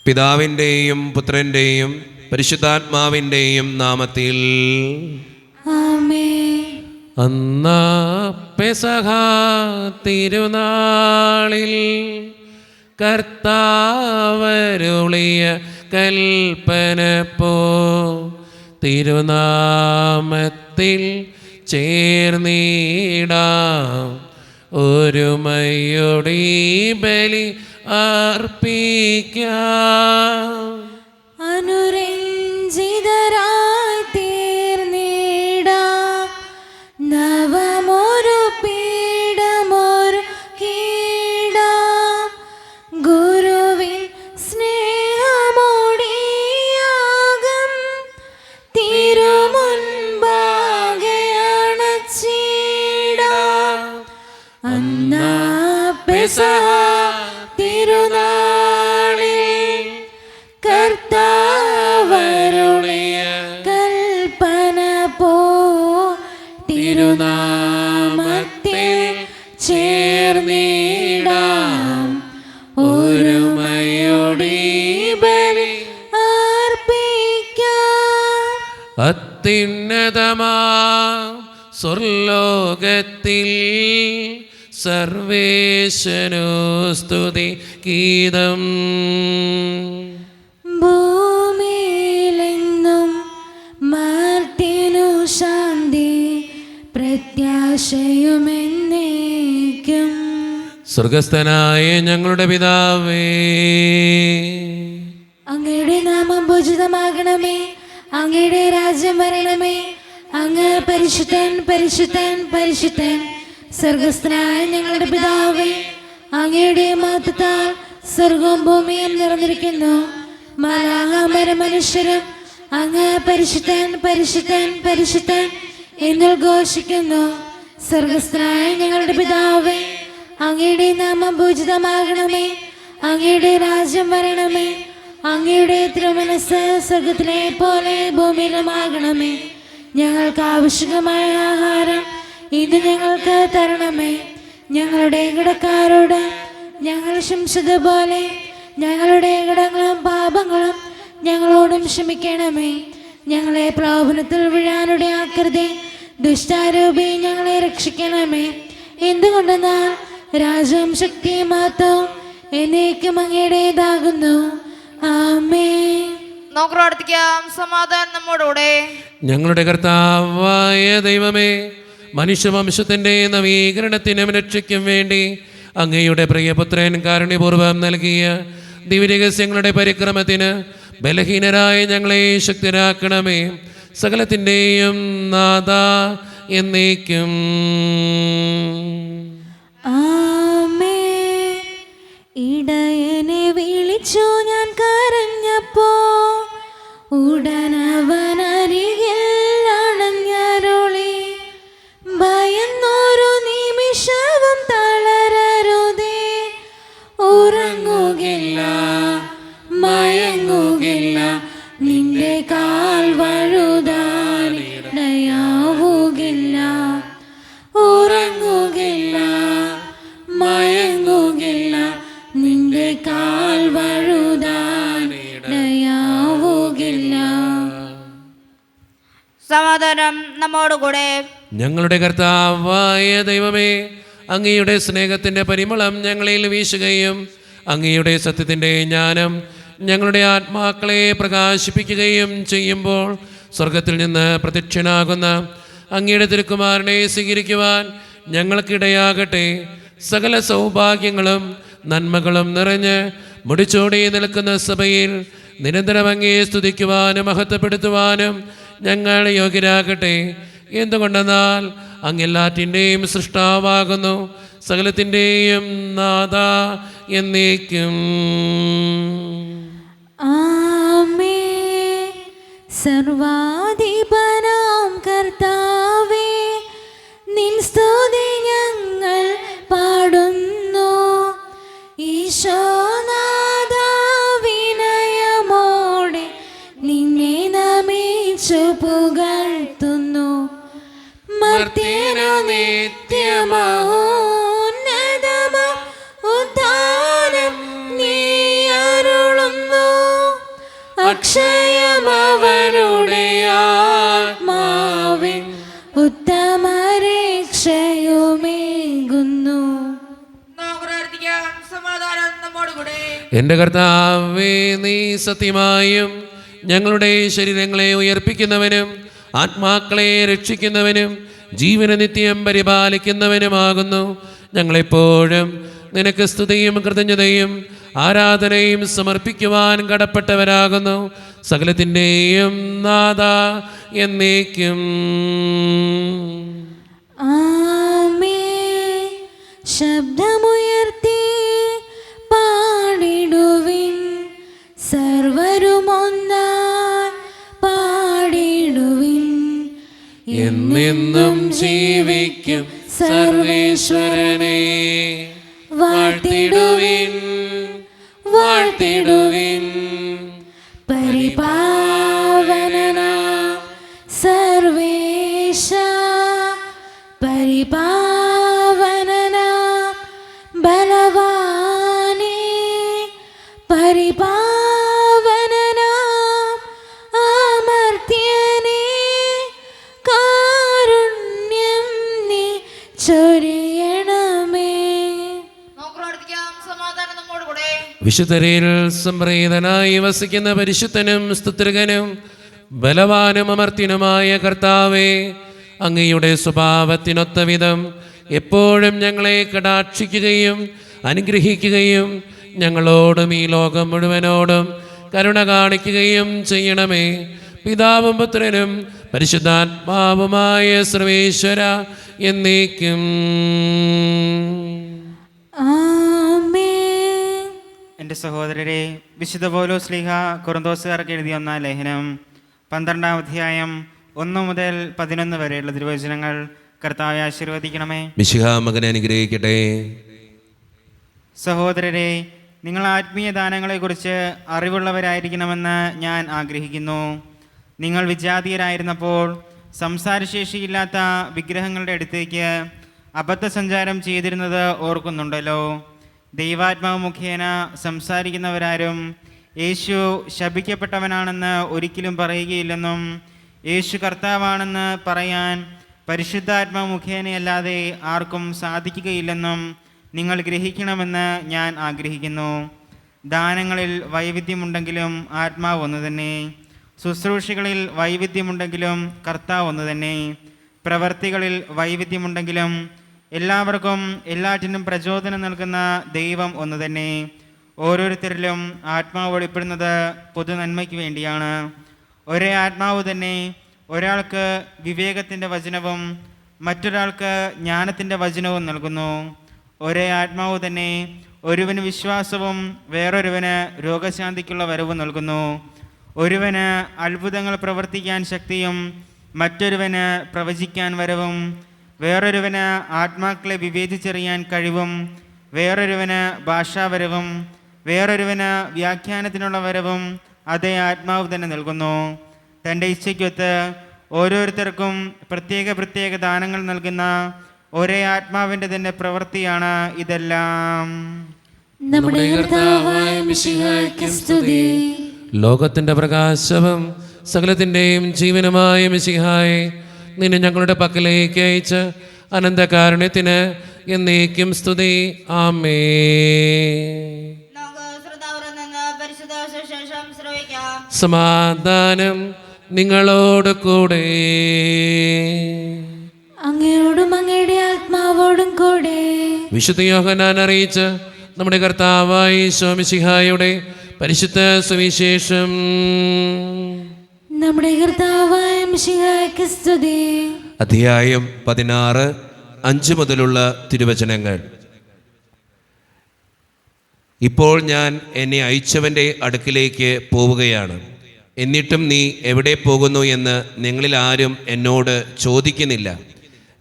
പിതാവിൻ്റെയും പുത്രൻ്റെയും പരിശുദ്ധാത്മാവിൻ്റെയും നാമത്തിൽ ആമേൻ. അന്നാ പെസഹ തിരുനാളിൽ കർത്താവരുളിയ കൽപ്പന പോ തിരുനാമത്തിൽ ചേർന്നിടാം ഒരുമയോടെ ബലി അർപ്പിക്കാം. അനുരഞ്ജിതരായി തീർന്നിടാം നവമൊരു പീഠമൊരു കീടാം ഗുരുവിൻ സ്നേഹമോടിയാകം തിരുമുൻപാകെ അണച്ചിടാം. അന്നാ പെസഹ തിരുനാളിൽ കർത്താവരുളിയ കൽപ്പന പോ തിരുനാമത്തിൽ ചേർന്നിടാം ഒരുമയോടെ ബലി അർപ്പിക്കാം. അത്യുന്നതമാ സ്വർലോകത്തിൽ സർവേശനു സ്തുതി ഗീതം. ഭൂമിയിലെങ്ങും മർത്യനു ശാന്തി പ്രത്യാശയുമെന്നേക്കും. സ്വർഗസ്ഥനായ ഞങ്ങളുടെ പിതാവേ, അങ്ങയുടെ നാമം പൂജിതമാകണമേ, അങ്ങയുടെ രാജ്യം വരണമേ, അങ്ങ് പരിശുദ്ധൻ പരിശുദ്ധൻ പരിശുദ്ധൻ. സ്വർഗസ്ഥനായ ഞങ്ങളുടെ പിതാവേ, അങ്ങയുടെ മഹത്വത്താൽ സ്വർഗവും ഭൂമിയും നിറഞ്ഞിരിക്കുന്നു. മാലാഖമാരും മനുഷ്യരും അങ്ങ് പരിശുദ്ധൻ പരിശുദ്ധൻ പരിശുദ്ധൻ എന്നുദ്ഘോഷിക്കുന്നു. സ്വർഗസ്ഥനായ ഞങ്ങളുടെ പിതാവേ, അങ്ങയുടെ നാമം പൂജിതമാകണമേ, അങ്ങയുടെ രാജ്യം വരണമേ, അങ്ങയുടെ തിരുമനസ്സ് സ്വർഗത്തിലെ പോലെ ഭൂമിയിലുമാകണമേ. ഞങ്ങൾക്ക് ആവശ്യമായ ആഹാരം ഇത് ഞങ്ങൾക്ക് തരണമേ. ഞങ്ങളുടെ കടക്കാരോട് ഞങ്ങൾ ക്ഷമിച്ചതുപോലെ ഞങ്ങളുടെ കടങ്ങളും പാപങ്ങളും ഞങ്ങളോടും ക്ഷമിക്കണമേ. ഞങ്ങളെ പ്രലോഭനത്തിൽ വീഴാനിടയാക്കരുതേ, ദുഷ്ടാരൂപി ഞങ്ങളെ രക്ഷിക്കണമേ. എന്തുകൊണ്ടെന്നാൽ രാജ്യവും ശക്തിയും മഹത്വവും എന്നേക്കും അങ്ങയുടേതാകുന്നു. ആമേൻ. നമുക്ക് പ്രാർത്ഥിക്കാം. സമാധാനം നമ്മോടുകൂടെ. ഞങ്ങളുടെ കർത്താവായ ദൈവമേ, മനുഷ്യവംശത്തിൻ്റെ നവീകരണത്തിനും രക്ഷയ്ക്കും വേണ്ടി അങ്ങയുടെ പ്രിയപുത്രൻ കാരുണ്യപൂർവ്വം നൽകിയ ദിവ്യരഹസ്യങ്ങളുടെ പരിക്രമത്തിന് ബലഹീനരായ ഞങ്ങളെ ശക്തരാക്കണമേ. സകലത്തിൻ്റെയും നാഥ എന്നേക്കും. ആമേൻ. ഇടയനെ വിളിച്ചു ഞാൻ കരഞ്ഞപ്പോ ഉടനവനരികിൽ അണഞ്ഞരുളി. ഭയന്നൊരു നിമിഷവും തളരരുതേ, ഉറങ്ങുകില്ല മയങ്ങുകില്ല, നിന്റെ കാൽ വഴുതാനിടയാവുകില്ല. ഉറങ്ങുകില്ല മയങ്ങുകില്ല, നിന്റെ കാൽ വഴുതാനിടയാവുകില്ല. സമാധാനം നമ്മോടുകൂടെ. ഞങ്ങളുടെ കർത്താവായ ദൈവമേ, അങ്ങയുടെ സ്നേഹത്തിൻ്റെ പരിമളം ഞങ്ങളിൽ വീശുകയും അങ്ങയുടെ സത്യത്തിൻ്റെ ജ്ഞാനം ഞങ്ങളുടെ ആത്മാക്കളെ പ്രകാശിപ്പിക്കുകയും ചെയ്യുമ്പോൾ സ്വർഗത്തിൽ നിന്ന് പ്രത്യക്ഷനാകുന്ന അങ്ങയുടെ തിരുക്കുമാരനെ സ്വീകരിക്കുവാൻ ഞങ്ങൾക്കിടയാകട്ടെ. സകല സൗഭാഗ്യങ്ങളും നന്മകളും നിറഞ്ഞ് മുടിച്ചോടി നിൽക്കുന്ന സഭയിൽ നിരന്തരം അങ്ങയെ സ്തുതിക്കുവാനും മഹത്വപ്പെടുത്തുവാനും ഞങ്ങൾ യോഗ്യരാകട്ടെ. എന്തുകൊണ്ടെന്നാൽ അങ്ങെല്ലാറ്റിൻ്റെയും സൃഷ്ടാവാകുന്നു, സകലത്തിൻ്റെയും നാഥ എന്നേക്കും. ആമേൻ. സർവാധിപനാം കർത്താവേ, നിൻ സ്തുതി ഞങ്ങൾ പാടുന്നു. ഈശോനാഥ വിനയമോടെ നിന്നെ നമിച്ചു പുകഴ്ത്തുന്നു. മർത്യനു നിത്യമഹോന്നതമ ഉദ്ധാനം നീ അരുളുന്നു. അക്ഷയമവനുടെ ആത്മാവിൻ ഉത്തമരക്ഷയുമേകുന്നു. നമുക്ക് പ്രാർത്ഥിക്കാം. സമാധാനം നമ്മോടുകൂടെ. എൻ്റെ കർത്താവേ, നീ സത്യമായും ഞങ്ങളുടെ ശരീരങ്ങളെ ഉയർപ്പിക്കുന്നവനും ആത്മാക്കളെ രക്ഷിക്കുന്നവനും ജീവന നിത്യം പരിപാലിക്കുന്നവനുമാകുന്നു. ഞങ്ങളെപ്പോഴും നിനക്ക് സ്തുതിയും കൃതജ്ഞതയും ആരാധനയും സമർപ്പിക്കുവാൻ കടപ്പെട്ടവരാകുന്നു. സകലത്തിൻ്റെയും നാഥ എന്നേക്കും. ആമേൻ. ശബ്ദമുയർത്തി പാടിടുവിൻ, സർവരുമൊന്നായി പാടിടുവിൻ. എന്നെന്നും ജീവിക്കും സർവേശ്വരനെ വാഴ്ത്തിടുവിൻ, വാഴ്ത്തിടുവിൻ. പരിപാവനനാം സർവേശ, പരിപാവനനാം ബലവാനേ, പരിപാവനനാം അമർത്യനേ, കാരുണ്യം നീ ചൊരിയണമേ. നമുക്ക് പ്രാർത്ഥിക്കാം. സമാധാനം നമ്മോടുകൂടെ. വിശുദ്ധരിൽ സംപ്രീതനായി വസിക്കുന്ന പരിശുദ്ധനും സ്തുത്യർഹനും ബലവാനും അമർത്യനുമായ കർത്താവേ, അങ്ങയുടെ സ്വഭാവത്തിനൊത്ത വിധം എപ്പോഴും ഞങ്ങളെ കടാക്ഷിക്കുകയും അനുഗ്രഹിക്കുകയും ഞങ്ങളോടും ഈ ലോകം മുഴുവനോടും കരുണ കാണിക്കുകയും ചെയ്യണമേ. പിതാവും പുത്രനും പരിശുദ്ധാത്മാവുമായ സർവേശ്വര എന്നേക്കും. ആമേൻ. എൻ്റെ സഹോദരരെ, വിശുദ്ധ പൗലോസ് ശ്ലീഹ കൊറിന്തോസുകാർക്ക് എഴുതിയ 1-ാം ലേഖനം 12-ാം അധ്യായം 1 മുതൽ 11 വരെയുള്ള തിരുവചനങ്ങൾ കർത്താവെ ആശീർവദിക്കണമേ. മിശിഹാ മകനെ അനുഗ്രഹിക്കട്ടെ. സഹോദരരെ, നിങ്ങൾ ആത്മീയ ദാനങ്ങളെക്കുറിച്ച് അറിവുള്ളവരായിരിക്കണമെന്ന് ഞാൻ ആഗ്രഹിക്കുന്നു. നിങ്ങൾ വിജാതീയരായിരുന്നപ്പോൾ സംസാരശേഷിയില്ലാത്ത വിഗ്രഹങ്ങളുടെ അടുത്തേക്ക് അബദ്ധസഞ്ചാരം ചെയ്തിരുന്നത് ഓർക്കുന്നുണ്ടല്ലോ. ദൈവാത്മാവ് മുഖേന സംസാരിക്കുന്നവരാരും യേശു ശപിക്കപ്പെട്ടവനാണെന്ന് ഒരിക്കലും പറയുകയില്ലെന്നും യേശു കർത്താവാണെന്ന് പറയാൻ പരിശുദ്ധാത്മാവ് മുഖേനയല്ലാതെ ആർക്കും സാധിക്കുകയില്ലെന്നും നിങ്ങൾ ഗ്രഹിക്കണമെന്ന് ഞാൻ ആഗ്രഹിക്കുന്നു. ദാനങ്ങളിൽ വൈവിധ്യമുണ്ടെങ്കിലും ആത്മാവ് ഒന്ന് തന്നെ. ശുശ്രൂഷകളിൽ വൈവിധ്യമുണ്ടെങ്കിലും കർത്താവ് ഒന്ന് തന്നെ. പ്രവർത്തികളിൽ വൈവിധ്യമുണ്ടെങ്കിലും എല്ലാവർക്കും എല്ലാറ്റിനും പ്രചോദനം നൽകുന്ന ദൈവം ഒന്ന് തന്നെ. ഓരോരുത്തരിലും ആത്മാവ് വെളിപ്പെടുന്നത് പൊതു നന്മയ്ക്ക് വേണ്ടിയാണ്. ഒരേ ആത്മാവ് തന്നെ ഒരാൾക്ക് വിവേകത്തിൻ്റെ വചനവും മറ്റൊരാൾക്ക് ജ്ഞാനത്തിൻ്റെ വചനവും നൽകുന്നു. ഒരേ ആത്മാവ് തന്നെ ഒരുവന് വിശ്വാസവും വേറൊരുവന് രോഗശാന്തിക്കുള്ള വരവും നൽകുന്നു. ഒരുവന് അത്ഭുതങ്ങൾ പ്രവർത്തിക്കാൻ ശക്തിയും മറ്റൊരുവന് പ്രവചിക്കാൻ വരവും, വേറൊരുവന് ആത്മാക്കളെ വിവേചിച്ചറിയാൻ കഴിവും, വേറൊരുവന് ഭാഷാവരവും, വേറൊരുവന് വ്യാഖ്യാനത്തിനുള്ള വരവും അതേ ആത്മാവ് തന്നെ നൽകുന്നു. തൻ്റെ ഇച്ഛയ്ക്കൊത്ത് ഓരോരുത്തർക്കും പ്രത്യേക പ്രത്യേക ദാനങ്ങൾ നൽകുന്ന ഒരേ ആത്മാവിൻ്റെ തന്നെ പ്രവൃത്തിയാണ് ഇതെല്ലാം. നമ്മുടെ കർത്താവായ മിശിഹായ്ക്ക് സ്തുതി. ലോകത്തിൻ്റെ പ്രകാശവും സകലത്തിൻ്റെയും ജീവനുമായ മിശിഹായെ, നിന്നെ ഞങ്ങളുടെ പക്കലേക്ക് അയച്ച് അനന്തകാരുണ്യത്തിന് എന്നേക്കും സ്തുതി. ആമേൻ. നമുക്ക് ശ്രദ്ധാപൂർവ്വം നിന്ന് പരിശുദ്ധ സുവിശേഷം ശ്രവിക്കാം. സമാധാനം നിങ്ങളോട് കൂടെ. അങ്ങയോടും അങ്ങയുടെ ആത്മാവോടും കൂടെ. വിശുദ്ധ യോഹന്നാൻ അറിയിച്ച നമ്മുടെ കർത്താവായ ഈശോ മിശിഹായുടെ പരിശുദ്ധ സുവിശേഷം. നമ്മുടെ കർത്താവായ മിശിഹായ്ക്ക് സ്തുതി. അധ്യായം 16 5 മുതലുള്ള തിരുവചനങ്ങൾ. ഇപ്പോൾ ഞാൻ എന്നെ അയച്ചവൻ്റെ അടുക്കിലേക്ക് പോവുകയാണ്. എന്നിട്ടും നീ എവിടെ പോകുന്നു എന്ന് നിങ്ങളിൽ ആരും എന്നോട് ചോദിക്കുന്നില്ല.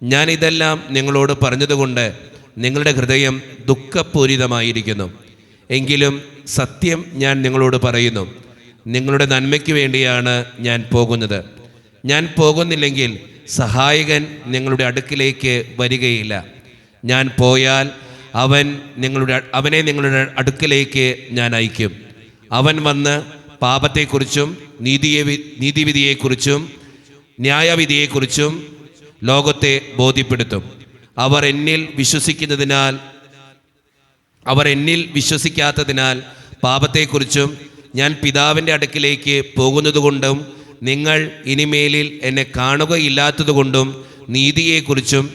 ഞാൻ ഇതെല്ലാം നിങ്ങളോട് പറഞ്ഞതുകൊണ്ട് നിങ്ങളുടെ ഹൃദയം ദുഃഖപൂരിതമായിരിക്കുന്നു. എങ്കിലും സത്യം ഞാൻ നിങ്ങളോട് പറയുന്നു, നിങ്ങളുടെ നന്മയ്ക്ക് വേണ്ടിയാണ് ഞാൻ പോകുന്നത്. ഞാൻ പോകുന്നില്ലെങ്കിൽ സഹായകൻ നിങ്ങളുടെ അടുക്കിലേക്ക് വരികയില്ല. ഞാൻ പോയാൽ അവനെ നിങ്ങളുടെ അടുക്കിലേക്ക് ഞാൻ അയക്കും. അവൻ വന്ന് പാപത്തെക്കുറിച്ചും നീതിവിധിയെക്കുറിച്ചും ന്യായവിധിയെക്കുറിച്ചും ലോകത്തെ ബോധ്യപ്പെടുത്തും. അവർ എന്നിൽ വിശ്വസിക്കാത്തതിനാൽ പാപത്തെക്കുറിച്ചും ഞാൻ പിതാവിൻ്റെ അടുക്കിലേക്ക് പോകുന്നതുകൊണ്ടും നിങ്ങൾ ഇനിമേലിൽ എന്നെ കാണുകയില്ലാത്തതുകൊണ്ടും നീതിയെക്കുറിച്ചും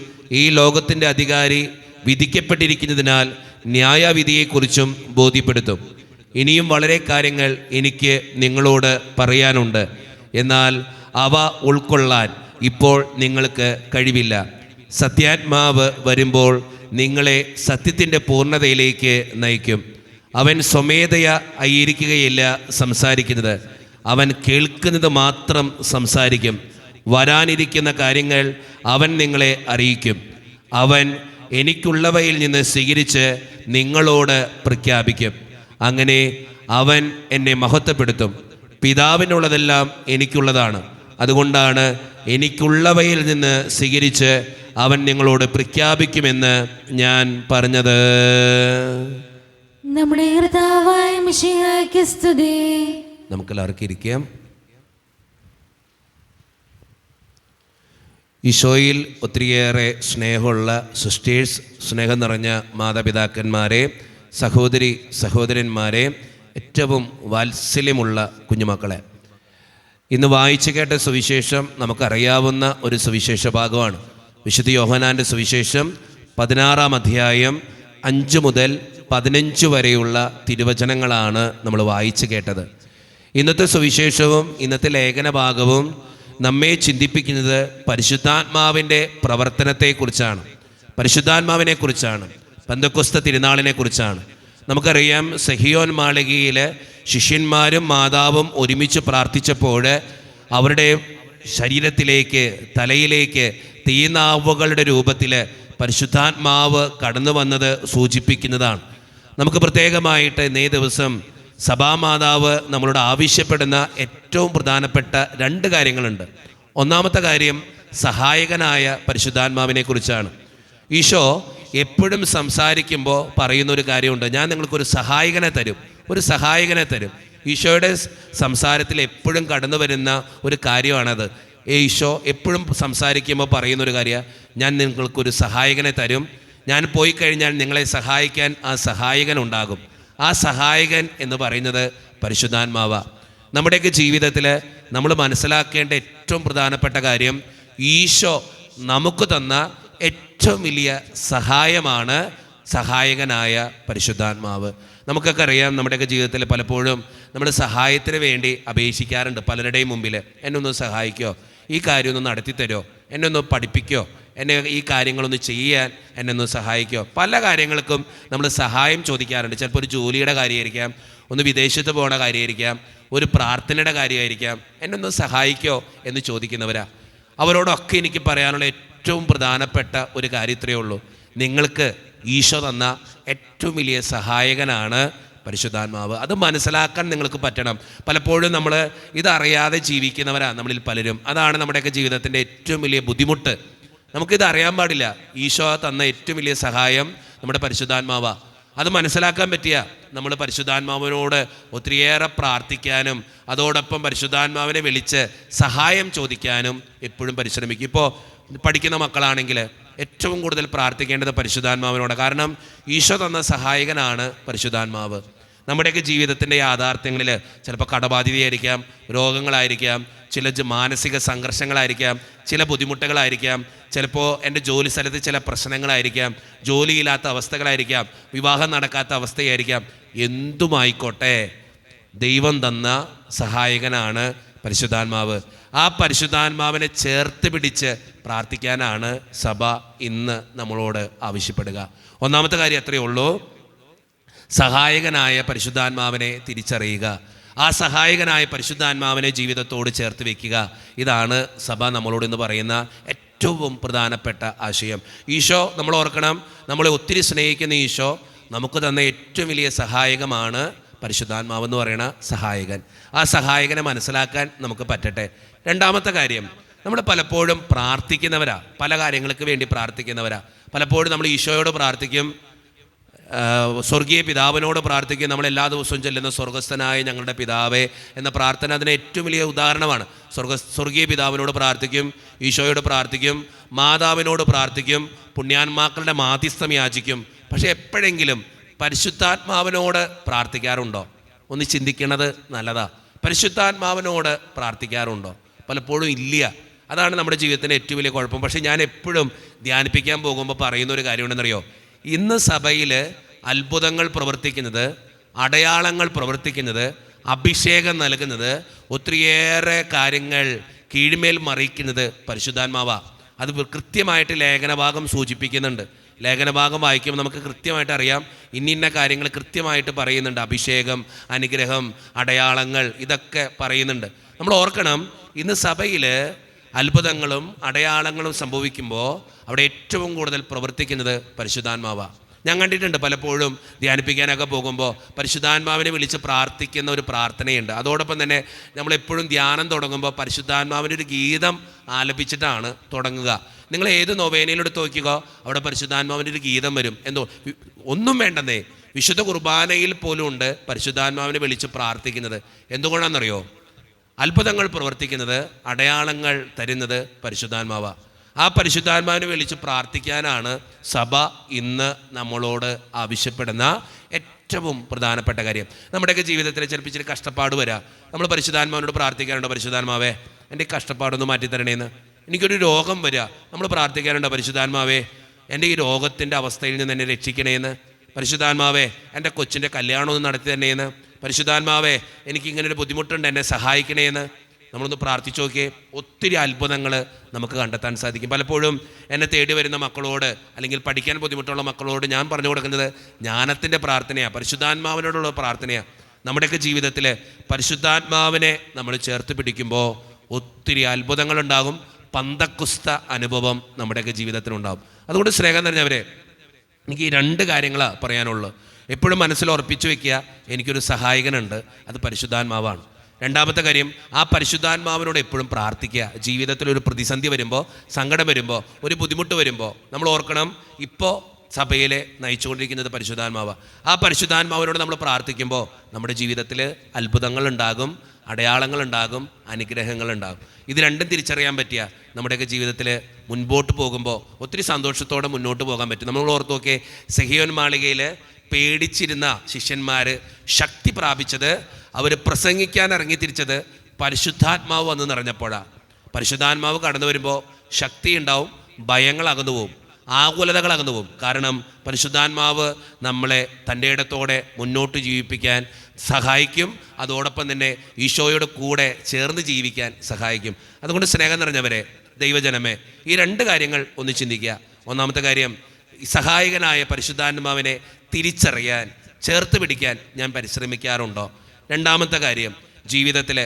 ഈ ലോകത്തിൻ്റെ അധികാരി വിധിക്കപ്പെട്ടിരിക്കുന്നതിനാൽ ന്യായവിധിയെക്കുറിച്ചും ബോധ്യപ്പെടുത്തും. ഇനിയും വളരെ കാര്യങ്ങൾ എനിക്ക് നിങ്ങളോട് പറയാനുണ്ട്, എന്നാൽ അവ ഉൾക്കൊള്ളാൻ ഇപ്പോൾ നിങ്ങൾക്ക് കഴിവില്ല. സത്യാത്മാവ് വരുമ്പോൾ നിങ്ങളെ സത്യത്തിൻ്റെ പൂർണ്ണതയിലേക്ക് നയിക്കും. അവൻ സ്വമേധയാ ആയിരിക്കുകയില്ല സംസാരിക്കുന്നത്, അവൻ കേൾക്കുന്നത് മാത്രം സംസാരിക്കും. വരാനിരിക്കുന്ന കാര്യങ്ങൾ അവൻ നിങ്ങളെ അറിയിക്കും. അവൻ എനിക്കുള്ളവയിൽ നിന്ന് സ്വീകരിച്ച് നിങ്ങളോട് പ്രഖ്യാപിക്കും. അങ്ങനെ അവൻ എന്നെ മഹത്വപ്പെടുത്തും. പിതാവിനുള്ളതെല്ലാം എനിക്കുള്ളതാണ്. അതുകൊണ്ടാണ് എനിക്കുള്ളവയിൽ നിന്ന് സ്വീകരിച്ച് അവൻ നിങ്ങളോട് പ്രഖ്യാപിക്കുമെന്ന് ഞാൻ പറഞ്ഞത്. നമ്മുടെ കർത്താവായ മിശിഹായ്ക്ക് സ്തുതി. നമുക്കെല്ലാവർക്കും ഇരിക്കാം. ഈശോയിൽ ഒത്തിരിയേറെ സ്നേഹമുള്ള സിസ്റ്റേഴ്സ്, സ്നേഹം നിറഞ്ഞ മാതാപിതാക്കന്മാരെ, സഹോദരന്മാരെ, ഏറ്റവും വാത്സല്യമുള്ള കുഞ്ഞുമക്കളെ, ഇന്ന് വായിച്ചു കേട്ട സുവിശേഷം നമുക്കറിയാവുന്ന ഒരു സുവിശേഷ ഭാഗമാണ്. വിശുദ്ധ യോഹന്നാൻ്റെ സുവിശേഷം 16-ാം അധ്യായം 5 മുതൽ 15 വരെയുള്ള തിരുവചനങ്ങളാണ് നമ്മൾ വായിച്ചു കേട്ടത്. ഇന്നത്തെ സുവിശേഷവും ഇന്നത്തെ ലേഖന ഭാഗവും നമ്മെ ചിന്തിപ്പിക്കുന്നത് പരിശുദ്ധാത്മാവിൻ്റെ പ്രവർത്തനത്തെക്കുറിച്ചാണ്, പരിശുദ്ധാത്മാവിനെക്കുറിച്ചാണ്, പെന്തക്കോസ്ത് തിരുനാളിനെക്കുറിച്ചാണ്. നമുക്കറിയാം, സഹിയോൻ മാളികയിൽ ശിഷ്യന്മാരും മാതാവും ഒരുമിച്ച് പ്രാർത്ഥിച്ചപ്പോൾ അവരുടെ ശരീരത്തിലേക്ക്, തലയിലേക്ക് തീനാവുകളുടെ രൂപത്തിൽ പരിശുദ്ധാത്മാവ് കടന്നു വന്നത് സൂചിപ്പിക്കുന്നതാണ്. നമുക്ക് പ്രത്യേകമായിട്ട് ഇന്നേ ദിവസം സഭാമാതാവ് നമ്മളോട് ആവശ്യപ്പെടുന്ന ഏറ്റവും പ്രധാനപ്പെട്ട 2 കാര്യങ്ങളുണ്ട്. ഒന്നാമത്തെ കാര്യം സഹായകനായ പരിശുദ്ധാത്മാവിനെ കുറിച്ചാണ്. ഈശോ എപ്പോഴും സംസാരിക്കുമ്പോൾ പറയുന്നൊരു കാര്യമുണ്ട്, ഞാൻ നിങ്ങൾക്കൊരു സഹായകനെ തരും. ഈശോയുടെ സംസാരത്തിൽ എപ്പോഴും കടന്നു വരുന്ന ഒരു കാര്യമാണത്. ഈശോ എപ്പോഴും സംസാരിക്കുമ്പോൾ പറയുന്നൊരു കാര്യമാണ്, ഞാൻ നിങ്ങൾക്കൊരു സഹായകനെ തരും. ഞാൻ പോയി കഴിഞ്ഞാൽ നിങ്ങളെ സഹായിക്കാൻ ആ സഹായകൻ ഉണ്ടാകും. ആ സഹായകൻ എന്ന് പറയുന്നത് പരിശുദ്ധാത്മാവാണ്. നമ്മുടെയൊക്കെ ജീവിതത്തിൽ നമ്മൾ മനസ്സിലാക്കേണ്ട ഏറ്റവും പ്രധാനപ്പെട്ട കാര്യം, ഈശോ നമുക്ക് തന്ന ഏറ്റവും വലിയ സഹായമാണ് സഹായകനായ പരിശുദ്ധാത്മാവ്. നമുക്കൊക്കെ അറിയാം, നമ്മുടെയൊക്കെ ജീവിതത്തിൽ പലപ്പോഴും നമ്മൾ സഹായത്തിന് വേണ്ടി അപേക്ഷിക്കാറുണ്ട് പലരുടെയും മുമ്പിൽ. എന്നെ ഒന്ന് സഹായിക്കോ, ഈ കാര്യം ഒന്ന് നടത്തിത്തരോ, എന്നെ ഒന്ന് പഠിപ്പിക്കോ, എന്നെ ഈ കാര്യങ്ങളൊന്ന് ചെയ്യാൻ എന്നെ ഒന്ന് സഹായിക്കോ. പല കാര്യങ്ങൾക്കും നമ്മൾ സഹായം ചോദിക്കാറുണ്ട്. ചിലപ്പോൾ ഒരു ജോലിയുടെ കാര്യമായിരിക്കാം, ഒന്ന് വിദേശത്ത് പോകുന്ന കാര്യമായിരിക്കാം, ഒരു പ്രാർത്ഥനയുടെ കാര്യമായിരിക്കാം. എന്നെ ഒന്ന് സഹായിക്കോ എന്ന് ചോദിക്കുന്നവരാ. അവരോടൊക്കെ എനിക്ക് പറയാനുള്ള ഏറ്റവും പ്രധാനപ്പെട്ട ഒരു കാര്യം ഇത്രയേ ഉള്ളൂ, നിങ്ങൾക്ക് ഈശോ തന്ന ഏറ്റവും വലിയ സഹായകനാണ് പരിശുദ്ധാത്മാവ്. അത് മനസ്സിലാക്കാൻ നിങ്ങൾക്ക് പറ്റണം. പലപ്പോഴും നമ്മൾ ഇതറിയാതെ ജീവിക്കുന്നവരാണ് നമ്മളിൽ പലരും. അതാണ് നമ്മുടെയൊക്കെ ജീവിതത്തിൻ്റെ ഏറ്റവും വലിയ ബുദ്ധിമുട്ട്. നമുക്കിത് അറിയാൻ പാടില്ല. ഈശോ തന്ന ഏറ്റവും വലിയ സഹായം നമ്മുടെ പരിശുദ്ധാത്മാവാണ്. അത് മനസ്സിലാക്കാൻ പറ്റിയ നമ്മൾ പരിശുദ്ധാത്മാവിനോട് ഒത്തിരിയേറെ പ്രാർത്ഥിക്കാനും അതോടൊപ്പം പരിശുദ്ധാത്മാവിനെ വിളിച്ച് സഹായം ചോദിക്കാനും എപ്പോഴും പരിശ്രമിക്കും. ഇപ്പോൾ പഠിക്കുന്ന മക്കളാണെങ്കിൽ ഏറ്റവും കൂടുതൽ പ്രാർത്ഥിക്കേണ്ടത് പരിശുദ്ധാത്മാവിനോട്. കാരണം ഈശോ തന്ന സഹായകനാണ് പരിശുദ്ധാത്മാവ്. നമ്മുടെയൊക്കെ ജീവിതത്തിൻ്റെ യാഥാർത്ഥ്യങ്ങളിൽ ചിലപ്പോൾ കടബാധ്യതയായിരിക്കാം, രോഗങ്ങളായിരിക്കാം, ചില മാനസിക സംഘർഷങ്ങളായിരിക്കാം, ചില ബുദ്ധിമുട്ടുകളായിരിക്കാം, ചിലപ്പോൾ എൻ്റെ ജോലി സ്ഥലത്ത് ചില പ്രശ്നങ്ങളായിരിക്കാം, ജോലിയില്ലാത്ത അവസ്ഥകളായിരിക്കാം, വിവാഹം നടക്കാത്ത അവസ്ഥയായിരിക്കാം. എന്തുമായിക്കോട്ടെ, ദൈവം തന്ന സഹായകനാണ് പരിശുദ്ധാത്മാവ്. ആ പരിശുദ്ധാത്മാവിനെ ചേർത്ത് പിടിച്ച് പ്രാർത്ഥിക്കാനാണ് സഭ ഇന്ന് നമ്മളോട് ആവശ്യപ്പെടുക. ഒന്നാമത്തെ കാര്യം അത്രയേ ഉള്ളൂ, സഹായകനായ പരിശുദ്ധാത്മാവിനെ തിരിച്ചറിയുക. ആ സഹായകനായ പരിശുദ്ധാത്മാവിനെ ജീവിതത്തോട് ചേർത്ത് വയ്ക്കുക. ഇതാണ് സഭ നമ്മളോട് ഇന്ന് പറയുന്ന ഏറ്റവും പ്രധാനപ്പെട്ട ആശയം. ഈശോ, നമ്മൾ ഓർക്കണം, നമ്മളെ ഒത്തിരി സ്നേഹിക്കുന്ന ഈശോ നമുക്ക് തന്ന ഏറ്റവും വലിയ സഹായകമാണ് പരിശുദ്ധാത്മാവെന്ന് പറയുന്ന സഹായകൻ. ആ സഹായകനെ മനസ്സിലാക്കാൻ നമുക്ക് പറ്റട്ടെ. രണ്ടാമത്തെ കാര്യം, നമ്മൾ പലപ്പോഴും പ്രാർത്ഥിക്കുന്നവരാ, പല കാര്യങ്ങൾക്ക് വേണ്ടി പ്രാർത്ഥിക്കുന്നവരാ. പലപ്പോഴും നമ്മൾ ഈശോയോട് പ്രാർത്ഥിക്കും, സ്വർഗീയ പിതാവിനോട് പ്രാർത്ഥിക്കുക. നമ്മൾ എല്ലാ ദിവസവും ചെല്ലുന്ന സ്വർഗസ്ഥനായ ഞങ്ങളുടെ പിതാവേ എന്ന പ്രാർത്ഥന അതിന് ഏറ്റവും വലിയ ഉദാഹരണമാണ്. സ്വർഗീയ പിതാവിനോട് പ്രാർത്ഥിക്കും, ഈശോയോട് പ്രാർത്ഥിക്കും, മാതാവിനോട് പ്രാർത്ഥിക്കും, പുണ്യാന്മാക്കളുടെ മാധ്യസ്ഥം യാചിക്കും. പക്ഷേ എപ്പോഴെങ്കിലും പരിശുദ്ധാത്മാവിനോട് പ്രാർത്ഥിക്കാറുണ്ടോ? ഒന്ന് ചിന്തിക്കണത് നല്ലതാ. പരിശുദ്ധാത്മാവിനോട് പ്രാർത്ഥിക്കാറുണ്ടോ? പലപ്പോഴും ഇല്ല. അതാണ് നമ്മുടെ ജീവിതത്തിൻ്റെ ഏറ്റവും വലിയ കുഴപ്പം. പക്ഷേ ഞാൻ എപ്പോഴും ധ്യാനിപ്പിക്കാൻ പോകുമ്പോൾ പറയുന്ന ഒരു കാര്യമുണ്ടെന്നറിയോ? ഇന്ന് സഭയിൽ അത്ഭുതങ്ങൾ പ്രവർത്തിക്കുന്നത്, അടയാളങ്ങൾ പ്രവർത്തിക്കുന്നത്, അഭിഷേകം നൽകുന്നത്, ഒത്തിരിയേറെ കാര്യങ്ങൾ കീഴ്മേൽ മറിയിക്കുന്നത് പരിശുദ്ധാത്മാവാണ്. അത് കൃത്യമായിട്ട് ലേഖനഭാഗം സൂചിപ്പിക്കുന്നുണ്ട്. ലേഖനഭാഗം വായിക്കുമ്പോൾ നമുക്ക് കൃത്യമായിട്ട് അറിയാം, ഇന്ന കാര്യങ്ങൾ കൃത്യമായിട്ട് പറയുന്നുണ്ട്. അഭിഷേകം, അനുഗ്രഹം, അടയാളങ്ങൾ, ഇതൊക്കെ പറയുന്നുണ്ട്. നമ്മൾ ഓർക്കണം, ഇന്ന് സഭയിൽ അത്ഭുതങ്ങളും അടയാളങ്ങളും സംഭവിക്കുമ്പോൾ അവിടെ ഏറ്റവും കൂടുതൽ പ്രവർത്തിക്കുന്നത് പരിശുദ്ധാത്മാവാണ്. ഞാൻ കണ്ടിട്ടുണ്ട് പലപ്പോഴും ധ്യാനിപ്പിക്കാനൊക്കെ പോകുമ്പോൾ പരിശുദ്ധാത്മാവിനെ വിളിച്ച് പ്രാർത്ഥിക്കുന്ന ഒരു പ്രാർത്ഥനയുണ്ട്. അതോടൊപ്പം തന്നെ നമ്മളെപ്പോഴും ധ്യാനം തുടങ്ങുമ്പോൾ പരിശുദ്ധാത്മാവിൻ്റെ ഒരു ഗീതം ആലപിച്ചിട്ടാണ് തുടങ്ങുക. നിങ്ങൾ ഏത് നൊവേനയിലെടുത്ത് നോക്കുക, അവിടെ പരിശുദ്ധാത്മാവിൻ്റെ ഒരു ഗീതം വരും. ഒന്നും വേണ്ടെന്നേ, വിശുദ്ധ കുർബാനയിൽ പോലും ഉണ്ട് പരിശുദ്ധാത്മാവിനെ വിളിച്ച് പ്രാർത്ഥിക്കുന്നത്. എന്തുകൊണ്ടാണെന്നറിയോ? അത്ഭുതങ്ങൾ പ്രവർത്തിക്കുന്നത്, അടയാളങ്ങൾ തരുന്നത് പരിശുദ്ധാത്മാവാണ്. ആ പരിശുദ്ധാത്മാവിനെ വിളിച്ച് പ്രാർത്ഥിക്കാനാണ് സഭ ഇന്ന് നമ്മളോട് ആവശ്യപ്പെടുന്ന ഏറ്റവും പ്രധാനപ്പെട്ട കാര്യം. നമ്മുടെയൊക്കെ ജീവിതത്തിൽ ചിലപ്പോൾ ഇച്ചിരി കഷ്ടപ്പാട് വരാം. നമ്മൾ പരിശുദ്ധാത്മാവിനോട് പ്രാർത്ഥിക്കാറുണ്ടോ? പരിശുദ്ധാത്മാവേ എൻ്റെ കഷ്ടപ്പാടൊന്ന് മാറ്റിത്തരണേന്ന്. എനിക്കൊരു രോഗം വരിക, നമ്മൾ പ്രാർത്ഥിക്കാറുണ്ടോ? പരിശുദ്ധാത്മാവേ എൻ്റെ ഈ രോഗത്തിൻ്റെ അവസ്ഥയിൽ നിന്ന് എന്നെ രക്ഷിക്കണേന്ന്. പരിശുദ്ധാത്മാവേ എൻ്റെ കൊച്ചിൻ്റെ കല്യാണം ഒന്ന് നടത്തി തരണേന്ന്. പരിശുദ്ധാത്മാവേ എനിക്കിങ്ങനൊരു ബുദ്ധിമുട്ടുണ്ട്, എന്നെ സഹായിക്കണേന്ന് നമ്മളൊന്ന് പ്രാർത്ഥിച്ചു നോക്കിയേ. ഒത്തിരി അത്ഭുതങ്ങൾ നമുക്ക് കണ്ടെത്താൻ സാധിക്കും. പലപ്പോഴും എന്നെ തേടി വരുന്ന മക്കളോട്, അല്ലെങ്കിൽ പഠിക്കാൻ ബുദ്ധിമുട്ടുള്ള മക്കളോട് ഞാൻ പറഞ്ഞു കൊടുക്കുന്നത് ജ്ഞാനത്തിൻ്റെ പ്രാർത്ഥനയാണ്, പരിശുദ്ധാത്മാവിനോടുള്ള പ്രാർത്ഥനയാണ്. നമ്മുടെയൊക്കെ ജീവിതത്തിൽ പരിശുദ്ധാത്മാവിനെ നമ്മൾ ചേർത്ത് പിടിക്കുമ്പോൾ ഒത്തിരി അത്ഭുതങ്ങളുണ്ടാകും. പന്തക്കുസ്ത അനുഭവം നമ്മുടെയൊക്കെ ജീവിതത്തിലുണ്ടാകും. അതുകൊണ്ട് സ്നേഹം നിറഞ്ഞവരെ, എനിക്ക് ഈ 2 കാര്യങ്ങളാണ് പറയാനുള്ളൂ. എപ്പോഴും മനസ്സിൽ ഉറപ്പിച്ചു വെക്കുക, എനിക്കൊരു സഹായകനുണ്ട്, അത് പരിശുദ്ധാത്മാവാണ്. രണ്ടാമത്തെ കാര്യം, ആ പരിശുദ്ധാത്മാവിനോട് എപ്പോഴും പ്രാർത്ഥിക്കുക. ജീവിതത്തിൽ ഒരു പ്രതിസന്ധി വരുമ്പോൾ, സങ്കടം വരുമ്പോൾ, ഒരു ബുദ്ധിമുട്ട് വരുമ്പോൾ നമ്മൾ ഓർക്കണം, ഇപ്പോൾ സഭയിലെ നയിച്ചുകൊണ്ടിരിക്കുന്നത് പരിശുദ്ധാത്മാവാണ്. ആ പരിശുദ്ധാത്മാവിനോട് നമ്മൾ പ്രാർത്ഥിക്കുമ്പോൾ നമ്മുടെ ജീവിതത്തിൽ അത്ഭുതങ്ങളുണ്ടാകും, അടയാളങ്ങളുണ്ടാകും, അനുഗ്രഹങ്ങളുണ്ടാകും. ഇത് രണ്ടും തിരിച്ചറിയാൻ പറ്റിയ നമ്മുടെയൊക്കെ ജീവിതത്തിൽ മുൻപോട്ട് പോകുമ്പോൾ ഒത്തിരി സന്തോഷത്തോടെ മുന്നോട്ട് പോകാൻ പറ്റും. നമ്മൾ ഓർത്ത് നോക്കിയേ, സെഹിയോൻ മാളികയിൽ പേടിച്ചിരുന്ന ശിഷ്യന്മാർ ശക്തി പ്രാപിച്ചത്, അവർ പ്രസംഗിക്കാൻ ഇറങ്ങി തിരിച്ചത് പരിശുദ്ധാത്മാവ് വന്ന് നിറഞ്ഞപ്പോഴാണ്. പരിശുദ്ധാത്മാവ് കടന്നു വരുമ്പോൾ ശക്തി ഉണ്ടാവും, ഭയങ്ങൾ അകന്നു പോവും, ആകുലതകൾ അകന്നു പോവും. കാരണം പരിശുദ്ധാത്മാവ് നമ്മളെ തൻ്റെ ഇടത്തോടെ മുന്നോട്ട് ജീവിപ്പിക്കാൻ സഹായിക്കും. അതോടൊപ്പം തന്നെ ഈശോയുടെ കൂടെ ചേർന്ന് ജീവിക്കാൻ സഹായിക്കും. അതുകൊണ്ട് സ്നേഹം നിറഞ്ഞവരെ, ദൈവജനമേ, ഈ 2 കാര്യങ്ങൾ ഒന്ന് ചിന്തിക്കുക. ഒന്നാമത്തെ കാര്യം, സഹായകനായ പരിശുദ്ധാത്മാവിനെ തിരിച്ചറിയാൻ, ചേർത്ത് പിടിക്കാൻ ഞാൻ പരിശ്രമിക്കാറുണ്ടോ? രണ്ടാമത്തെ കാര്യം, ജീവിതത്തിൽ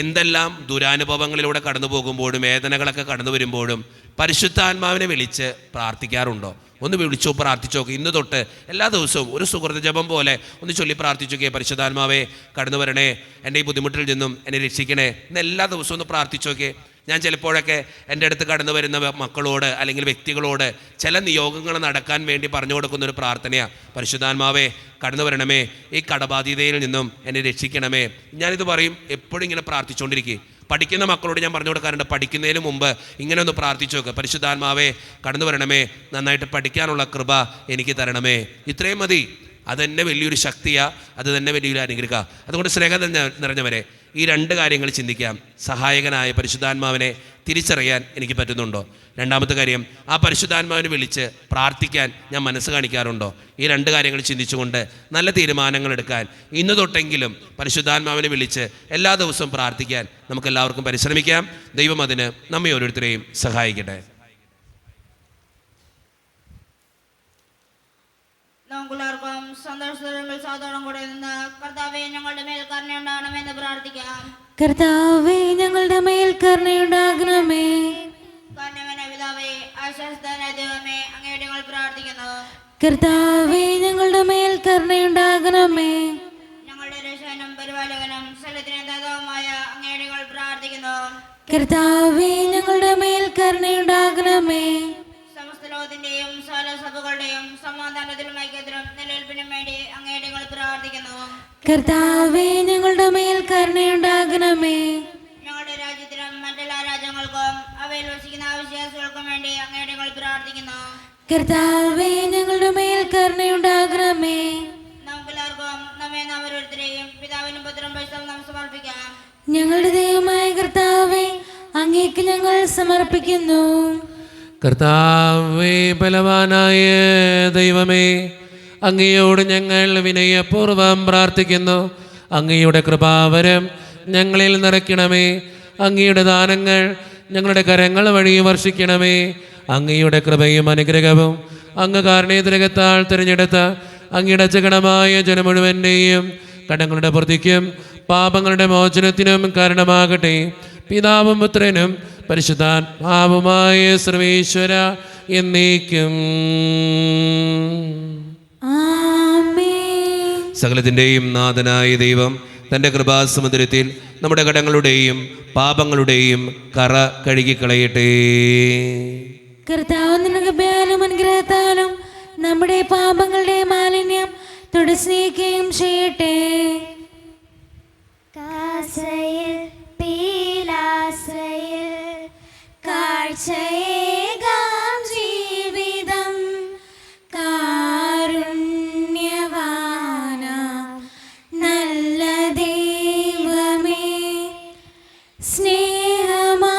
എന്തെല്ലാം ദുരാനുഭവങ്ങളിലൂടെ കടന്നു പോകുമ്പോഴും വേദനകളൊക്കെ കടന്നു വരുമ്പോഴും പരിശുദ്ധാത്മാവിനെ വിളിച്ച് പ്രാർത്ഥിക്കാറുണ്ടോ? ഒന്ന് വിളിച്ചോ, പ്രാർത്ഥിച്ചോ. ഇന്ന് തൊട്ട് എല്ലാ ദിവസവും ഒരു സുഹൃത ജപം പോലെ ഒന്ന് ചൊല്ലി പ്രാർത്ഥിച്ചോക്കെ, പരിശുദ്ധാത്മാവേ കടന്നു വരണേ, എൻ്റെ ഈ ബുദ്ധിമുട്ടിൽ നിന്നും എന്നെ രക്ഷിക്കണേ എന്ന് എല്ലാ ദിവസവും ഒന്ന് പ്രാർത്ഥിച്ചോക്കെ. ഞാൻ ചിലപ്പോഴൊക്കെ എൻ്റെ അടുത്ത് കടന്നു വരുന്ന മക്കളോട് അല്ലെങ്കിൽ വ്യക്തികളോട് ചില നിയോഗങ്ങൾ നടക്കാൻ വേണ്ടി പറഞ്ഞു കൊടുക്കുന്നൊരു പ്രാർത്ഥനയാണ്, പരിശുദ്ധാത്മാവേ കടന്നു വരണമേ, ഈ കടബാധ്യതയിൽ നിന്നും എന്നെ രക്ഷിക്കണമേ. ഞാനിത് പറയും, എപ്പോഴും ഇങ്ങനെ പ്രാർത്ഥിച്ചുകൊണ്ടിരിക്കുക. പഠിക്കുന്ന മക്കളോട് ഞാൻ പറഞ്ഞു കൊടുക്കാറുണ്ട്, പഠിക്കുന്നതിന് മുമ്പ് ഇങ്ങനെ ഒന്ന് പ്രാർത്ഥിച്ചു നോക്കുക, പരിശുദ്ധാത്മാവേ കടന്നു വരണമേ, നന്നായിട്ട് പഠിക്കാനുള്ള കൃപ എനിക്ക് തരണമേ. ഇത്രയും മതി. അതെന്നെ വലിയൊരു ശക്തിയാണ്, അത് തന്നെ വലിയൊരു അനുഗ്രഹം. അതുകൊണ്ട് സ്നേഹം നിറഞ്ഞവരെ, ഈ 2 കാര്യങ്ങൾ ചിന്തിക്കാം. സഹായകനായ പരിശുദ്ധാത്മാവിനെ തിരിച്ചറിയാൻ എനിക്ക് പറ്റുന്നുണ്ടോ? രണ്ടാമത്തെ കാര്യം, ആ പരിശുദ്ധാത്മാവിനെ വിളിച്ച് പ്രാർത്ഥിക്കാൻ ഞാൻ മനസ്സ് കാണിക്കാറുണ്ടോ? ഈ 2 കാര്യങ്ങൾ ചിന്തിച്ചുകൊണ്ട് നല്ല തീരുമാനങ്ങൾ എടുക്കാൻ ഇന്ന് തൊട്ടെങ്കിലും പരിശുദ്ധാത്മാവിനെ വിളിച്ച് എല്ലാ ദിവസവും പ്രാർത്ഥിക്കാൻ നമുക്കെല്ലാവർക്കും പരിശ്രമിക്കാം. ദൈവം അതിന് നമ്മെ ഓരോരുത്തരെയും സഹായിക്കട്ടെ. നമുക്കെല്ലാവർക്കും സന്തോഷത്തിൽ സാധനം കൂടെ നിന്ന് കർത്താവേ ഞങ്ങളുടെ മേൽ കരുണയുണ്ടാകണമെന്ന് പ്രാർത്ഥിക്കാം. കർത്താവേ ഞങ്ങളുടെ മേൽ കരുണയുണ്ടാകണമേ. കരുണവനായ പിതാവേ, ആശ്വാസവാനായ ദൈവമേ, അങ്ങയോട് ഞങ്ങൾ പ്രാർത്ഥിക്കുന്നു. കർത്താവേ ഞങ്ങളുടെ മേൽ കരുണയുണ്ടാകണമേ. ഞങ്ങളുടെ രക്ഷകനും പരിപാലകനും സകലത്തിനും ദാതാവുമായ അങ്ങയോട് ഞങ്ങൾ പ്രാർത്ഥിക്കുന്നു. കർത്താവേ ഞങ്ങളുടെ മേൽ കരുണയുണ്ടാകണമേ. സമസ്ത ലോകത്തിന്റെയും സകല സഭകളുടെയും സമാധാനത്തിലും ഐക്യത്തിലും നിലനിൽപ്പിനും വേണ്ടി അങ്ങയുടെ ഞങ്ങൾ പ്രാർത്ഥിക്കുന്നു. കർത്താവേ ഞങ്ങളുടെ മേൽ കരുണയുണ്ടാകണമേ. ഞങ്ങളുടെ രാജ്യത്തിനും മറ്റെല്ലാ രാജ്യങ്ങൾക്കും അവയിൽ വസിക്കുന്ന വിശ്വാസികൾക്കും വേണ്ടി അങ്ങയുടെ ഞങ്ങൾ പ്രാർത്ഥിക്കുന്നു. കർത്താവേ ഞങ്ങളുടെ മേൽ കരുണയുണ്ടാകണമേ. നമുക്കെല്ലാവർക്കും നമ്മെ നാം ഓരോരുത്തരെയും പിതാവിനും പുത്രനും പരിശുദ്ധാത്മാവിനും നാം സമർപ്പിക്കാം. ഞങ്ങളുടെ ദൈവമായ കർത്താവേ അങ്ങേക്ക് ഞങ്ങൾ സമർപ്പിക്കുന്നു. കർത്താവേ ബലവാനായ ദൈവമേ, അങ്ങയോട് ഞങ്ങൾ വിനയപൂർവ്വം പ്രാർത്ഥിക്കുന്നു. അങ്ങയുടെ കൃപാവരം ഞങ്ങളിൽ നിറയ്ക്കണമേ. അങ്ങയുടെ ദാനങ്ങൾ ഞങ്ങളുടെ കരങ്ങൾ വഴി വർഷിക്കണമേ. അങ്ങയുടെ കൃപയും അനുഗ്രഹവും അങ്ങ് കാരുണ്യത്തിരകത്താൽ തിരഞ്ഞെടുത്ത അങ്ങയുടെ അജഗണമായ ജനം മുഴുവൻ്റെയും കടങ്ങളുടെ പ്രതിക്കും പാപങ്ങളുടെ മോചനത്തിനും കാരണമാകട്ടെ. പിതാവും പുത്രനും പരിശുദ്ധാത്മാവുമായ സർവേശ്വര എന്നേക്കും. ആമേൻ. സകലത്തിൻ്റെയും നാഥനായ ദൈവം തൻ്റെ കൃപാസമുദ്രത്തിൽ നമ്മുടെ കടങ്ങളുടെയും പാപങ്ങളുടെയും കറ കഴുകിക്കളയട്ടെ. കർത്താവ് നിന്റെ കൃപയാലും അനുഗ്രഹത്താലും നമ്മുടെ പാപങ്ങളുടെ മാലിന്യം തുടച്ചുനീക്കുകയും ചെയ്യട്ടെ. കാസയിൽ പീലാസയിൽ കാഴ്ചയേകാം ജീവിതം കാരുണ്യവാന നല്ല ദൈവമേ, സ്നേഹമാ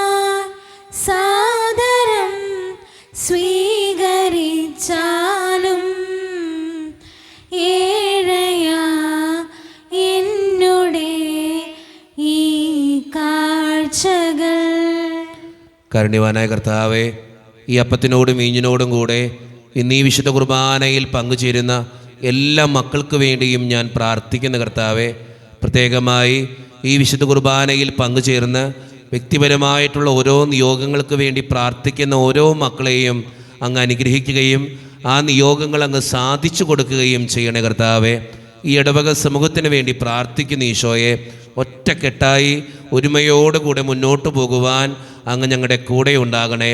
സാദരം സ്വീകരിച്ചാലും ഏഴയാ എന്നുടെ ഈ കാഴ്ചകൾ. കാരുണ്യവാനായ കർത്താവേ, ഈ അപ്പത്തിനോടും വീഞ്ഞിനോടും കൂടെ ഇന്ന് ഈ വിശുദ്ധ കുർബാനയിൽ പങ്കുചേരുന്ന എല്ലാ മക്കൾക്ക് വേണ്ടിയും ഞാൻ പ്രാർത്ഥിക്കുന്ന കർത്താവേ, പ്രത്യേകമായി ഈ വിശുദ്ധ കുർബാനയിൽ പങ്കുചേർന്ന് വ്യക്തിപരമായിട്ടുള്ള ഓരോ നിയോഗങ്ങൾക്ക് വേണ്ടി പ്രാർത്ഥിക്കുന്ന ഓരോ മക്കളെയും അങ്ങ് അനുഗ്രഹിക്കുകയും ആ നിയോഗങ്ങൾ അങ്ങ് സാധിച്ചു കൊടുക്കുകയും ചെയ്യണേ കർത്താവേ. ഈ ഇടവക സമൂഹത്തിന് വേണ്ടി പ്രാർത്ഥിക്കുന്ന ഈശോയെ, ഒറ്റക്കെട്ടായി ഒരുമയോടുകൂടെ മുന്നോട്ട് പോകുവാൻ അങ്ങ് ഞങ്ങളുടെ കൂടെ ഉണ്ടാകണേ.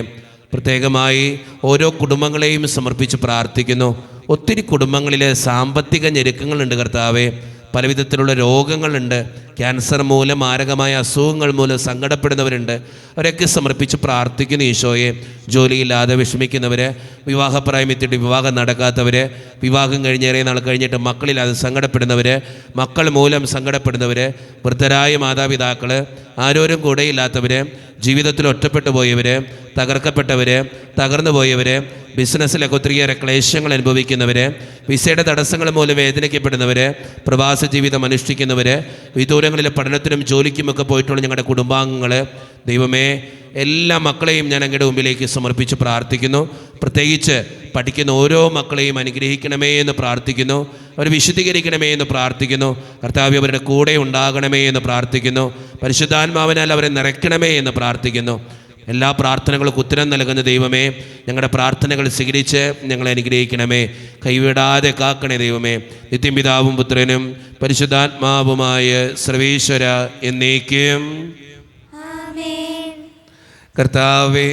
പ്രത്യേകമായി ഓരോ കുടുംബങ്ങളെയും സമർപ്പിച്ച് പ്രാർത്ഥിക്കുന്നു. ഒത്തിരി കുടുംബങ്ങളിൽ സാമ്പത്തിക ഞെരുക്കങ്ങളുണ്ട് കർത്താവേ. പലവിധത്തിലുള്ള രോഗങ്ങളുണ്ട്. ക്യാൻസർ മൂലം, മാരകമായ അസുഖങ്ങൾ മൂലം സങ്കടപ്പെടുന്നവരുണ്ട്. അവരൊക്കെ സമർപ്പിച്ച് പ്രാർത്ഥിക്കുന്ന ഈശോയെ, ജോലിയില്ലാതെ വിഷമിക്കുന്നവർ, വിവാഹപ്രായമെത്തിയിട്ട് വിവാഹം നടക്കാത്തവർ, വിവാഹം കഴിഞ്ഞേറെ നാൾ കഴിഞ്ഞിട്ട് മക്കളില്ലാതെ സങ്കടപ്പെടുന്നവർ, മക്കൾ മൂലം സങ്കടപ്പെടുന്നവർ, വൃദ്ധരായ മാതാപിതാക്കൾ, ആരോരും കൂടെയില്ലാത്തവർ, ജീവിതത്തിൽ ഒറ്റപ്പെട്ടു പോയവർ, തകർക്കപ്പെട്ടവർ, തകർന്നു പോയവർ, ബിസിനസ്സിലൊക്കെ ഒത്തിരിയേറെ ക്ലേശങ്ങൾ അനുഭവിക്കുന്നവർ, വിസയുടെ തടസ്സങ്ങൾ മൂലം വേദനിക്കപ്പെടുന്നവർ, പ്രവാസ ജീവിതം അനുഷ്ഠിക്കുന്നവർ, വിദൂരങ്ങളിലെ പഠനത്തിനും ജോലിക്കുമൊക്കെ പോയിട്ടുള്ള ഞങ്ങളുടെ കുടുംബാംഗങ്ങൾ, ദൈവമേ, എല്ലാ മക്കളെയും ഞാൻ അങ്ങയുടെ മുമ്പിലേക്ക് സമർപ്പിച്ച് പ്രാർത്ഥിക്കുന്നു. പ്രത്യേകിച്ച് പഠിക്കുന്ന ഓരോ മക്കളെയും അനുഗ്രഹിക്കണമേ എന്ന് പ്രാർത്ഥിക്കുന്നു. അവർ വിശുദ്ധീകരിക്കണമേ എന്ന് പ്രാർത്ഥിക്കുന്നു. കർത്താവേ, അവരുടെ കൂടെ ഉണ്ടാകണമേ എന്ന് പ്രാർത്ഥിക്കുന്നു. പരിശുദ്ധാത്മാവിനാൽ അവരെ നിറയ്ക്കണമേ എന്ന് പ്രാർത്ഥിക്കുന്നു. എല്ലാ പ്രാർത്ഥനകൾക്കും ഉത്തരം നൽകുന്ന ദൈവമേ, ഞങ്ങളുടെ പ്രാർത്ഥനകൾ സ്വീകരിച്ച് ഞങ്ങളെ അനുഗ്രഹിക്കണമേ. കൈവിടാതെ കാക്കണേ ദൈവമേ. നിത്യം പിതാവും പുത്രനും പരിശുദ്ധാത്മാവുമായ സർവേശ്വര എന്നേക്കും. കർത്താവേ,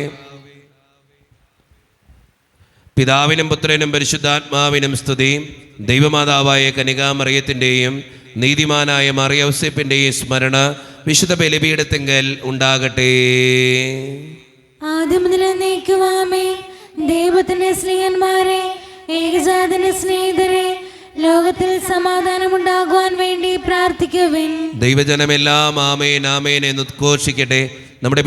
പിതാവിനും പുത്രനും പരിശുദ്ധാത്മാവിനും സ്തുതി. ദൈവമാതാവായ കന്യകാമറിയത്തിൻ്റെയും നീതിമാനായ മറിയൗസേപ്പിൻ്റെയും സ്മരണ വിശുദ്ധ ബലിപീഠത്തിങ്കൽ ഉണ്ടാകട്ടെ. ആദ്യം മുതൽ എന്നേക്കുമാമേ. ദൈവത്തിന്റെ സ്നേഹന്മാരെ, ഏകജാതന്റെ സ്നേഹിതരെ, ലോകത്തിൽ സമാധാനമുണ്ടാകുവാൻ വേണ്ടി പ്രാർത്ഥിക്കുവിൻ. ദൈവജനമെല്ലാം ആമേൻ ആമേൻ എന്ന് ഉദ്ഘോഷിക്കട്ടെ. നമ്മുടെ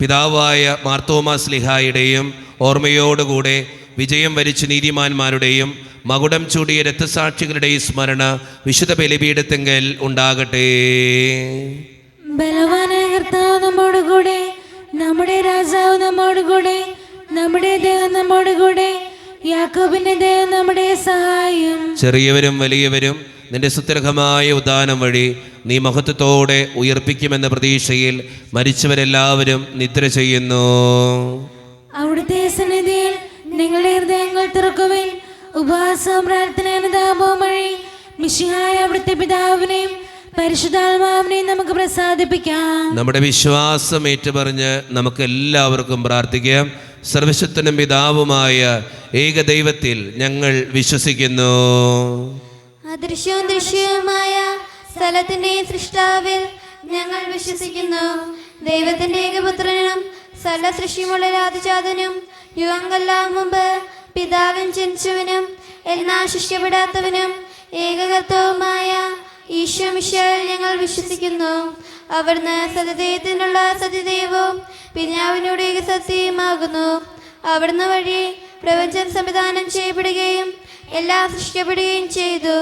പിതാവായ മാർത്തോമാ ശ്ലീഹായുടെയും ഓർമ്മയോടുകൂടെ വിജയം വരിച്ച നീതിമാന്മാരുടെയും മകുടം ചൂടിയ രക്തസാക്ഷികളുടെയും സ്മരണ വിശുദ്ധ ബലിപീഠത്തിങ്കൽ ഉണ്ടാകട്ടെ. ബലവാനായ കർത്താവ് നമ്മോടുകൂടെ, നമ്മുടെ രാജാവ് നമ്മോടുകൂടെ, നമ്മുടെ ദൈവം നമ്മോടുകൂടെ, യാക്കോബിന്റെ ദൈവം നമ്മുടെ സഹായം. ചെറിയവരും വലിയവരും നിന്റെ സുത്യർഹമായ ഉദാനം വഴി നീ മഹത്വത്തോടെ ഉയർപ്പിക്കുമെന്ന പ്രതീക്ഷയിൽ മരിച്ചവരെല്ലാവരും നിദ്ര ചെയ്യുന്നു. അവിടുത്തെ സന്നിധിയിൽ നിങ്ങളുടെ ഹൃദയങ്ങൾ തുറക്കുവിൻ. ഉപവാസവും പ്രാർത്ഥന അനുതാപവും വഴി മിശിഹായ അവിടുത്തെ പിതാവിനെയും പരിശുദ്ധാത്മാവിനെയും നമുക്ക് പ്രസാദിപ്പിക്കാം. നമ്മുടെ വിശ്വാസം ഏറ്റുപറഞ്ഞ് നമുക്ക് എല്ലാവർക്കും പ്രാർത്ഥിക്കാം. സർവശക്തനും പിതാവുമായ ഏകദൈവത്തിൽ ഞങ്ങൾ വിശ്വസിക്കുന്നു. അദൃശ്യവും ദൃശ്യവുമായ സ്ഥലത്തിന്റെ സൃഷ്ടാവിൽ ഞങ്ങൾ വിശ്വസിക്കുന്നു. ദൈവത്തിന്റെ ഏകപുത്രനും സകല സൃഷ്ടിമുള്ള ആദിജാതനും യുഗങ്ങൾക്കെല്ലാം മുമ്പ് പിതാവിൻ ജനിച്ചവനും എന്നാൽ ശിഷ്യപ്പെടാത്തവനും ഏകകർത്തവുമായ ഈശോ മിശിഹായിൽ ഞങ്ങൾ വിശ്വസിക്കുന്നു. അവിടുന്ന് സത്യദൈവത്തിനുള്ള സത്യദൈവവും പിതാവിനോട് ഏകസത്യമാകുന്നു. അവിടുന്ന് വഴി പ്രപഞ്ചം സംവിധാനം ചെയ്യപ്പെടുകയും എല്ലാം സൃഷ്ടിക്കപ്പെടുകയും ചെയ്തു.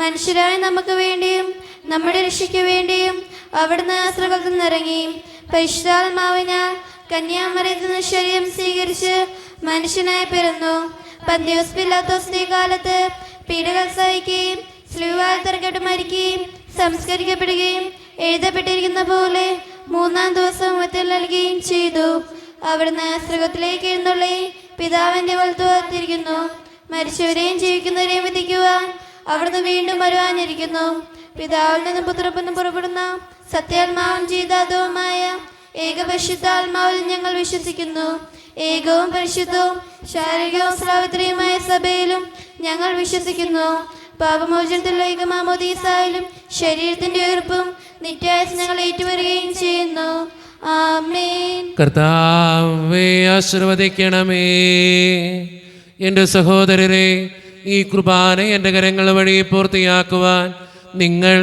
മനുഷ്യരായ നമുക്ക് വേണ്ടിയും നമ്മുടെ രക്ഷയ്ക്ക് വേണ്ടിയും അവിടുന്ന് സ്വർഗ്ഗത്തിൽ നിന്നിറങ്ങി. പരിശുദ്ധാത്മാവിനാൽ കന്യാമറിയത്തിൽ നിന്ന് ശരീരം സ്വീകരിച്ച് മനുഷ്യനായി പിറന്നു. പന്തിയോസ് പിലാത്തോസിന്റെ കാലത്ത് പീഡകൾ സഹിക്കുകയും സ്ലീവാൽ തറക്കട്ട് മരിക്കുകയും സംസ്കരിക്കപ്പെടുകയും എഴുതപ്പെട്ടിരിക്കുന്ന പോലെ മൂന്നാം ദിവസം ഉയർത്തെഴുന്നേൽക്കുകയും ചെയ്തു. അവിടുന്ന് സ്വർഗ്ഗത്തിലേക്ക് എഴുന്നള്ളി പിതാവിന്റെ വലത്തുഭാഗത്തിരിക്കുന്നു. മരിച്ചവരെയും ജീവിക്കുന്നവരെയും വിധിക്കുവാൻ അവിടുന്ന് വീണ്ടും വരുവാനിരിക്കുന്നു. പിതാവിൽ നിന്ന് പുത്രപ്പെന്ന് പുറപ്പെടുന്ന സത്യാത്മാവും ജീതാത്വവുമായ ഏകപരിശുദ്ധാത്മാവിൽ ഞങ്ങൾ വിശ്വസിക്കുന്നു. ഏകവും പരിശുദ്ധവും ശാരീരികവും സാവിത്രിയുമായ സഭയിലും ഞങ്ങൾ വിശ്വസിക്കുന്നു. പാപമോചനത്തിലുള്ള ഏകമാമോദീസായാലും ശരീരത്തിന്റെ ഉയർപ്പും നിത്യായുസ്സും ഞങ്ങൾ ഏറ്റുവരികയും ചെയ്യുന്നു. ആമേൻ. കർത്താവേ ആശീർവദിക്കണമേ. എൻ്റെ സഹോദരരെ, ഈ കുർബാന എൻ്റെ കരങ്ങൾ വഴി പൂർത്തിയാക്കുവാൻ നിങ്ങൾ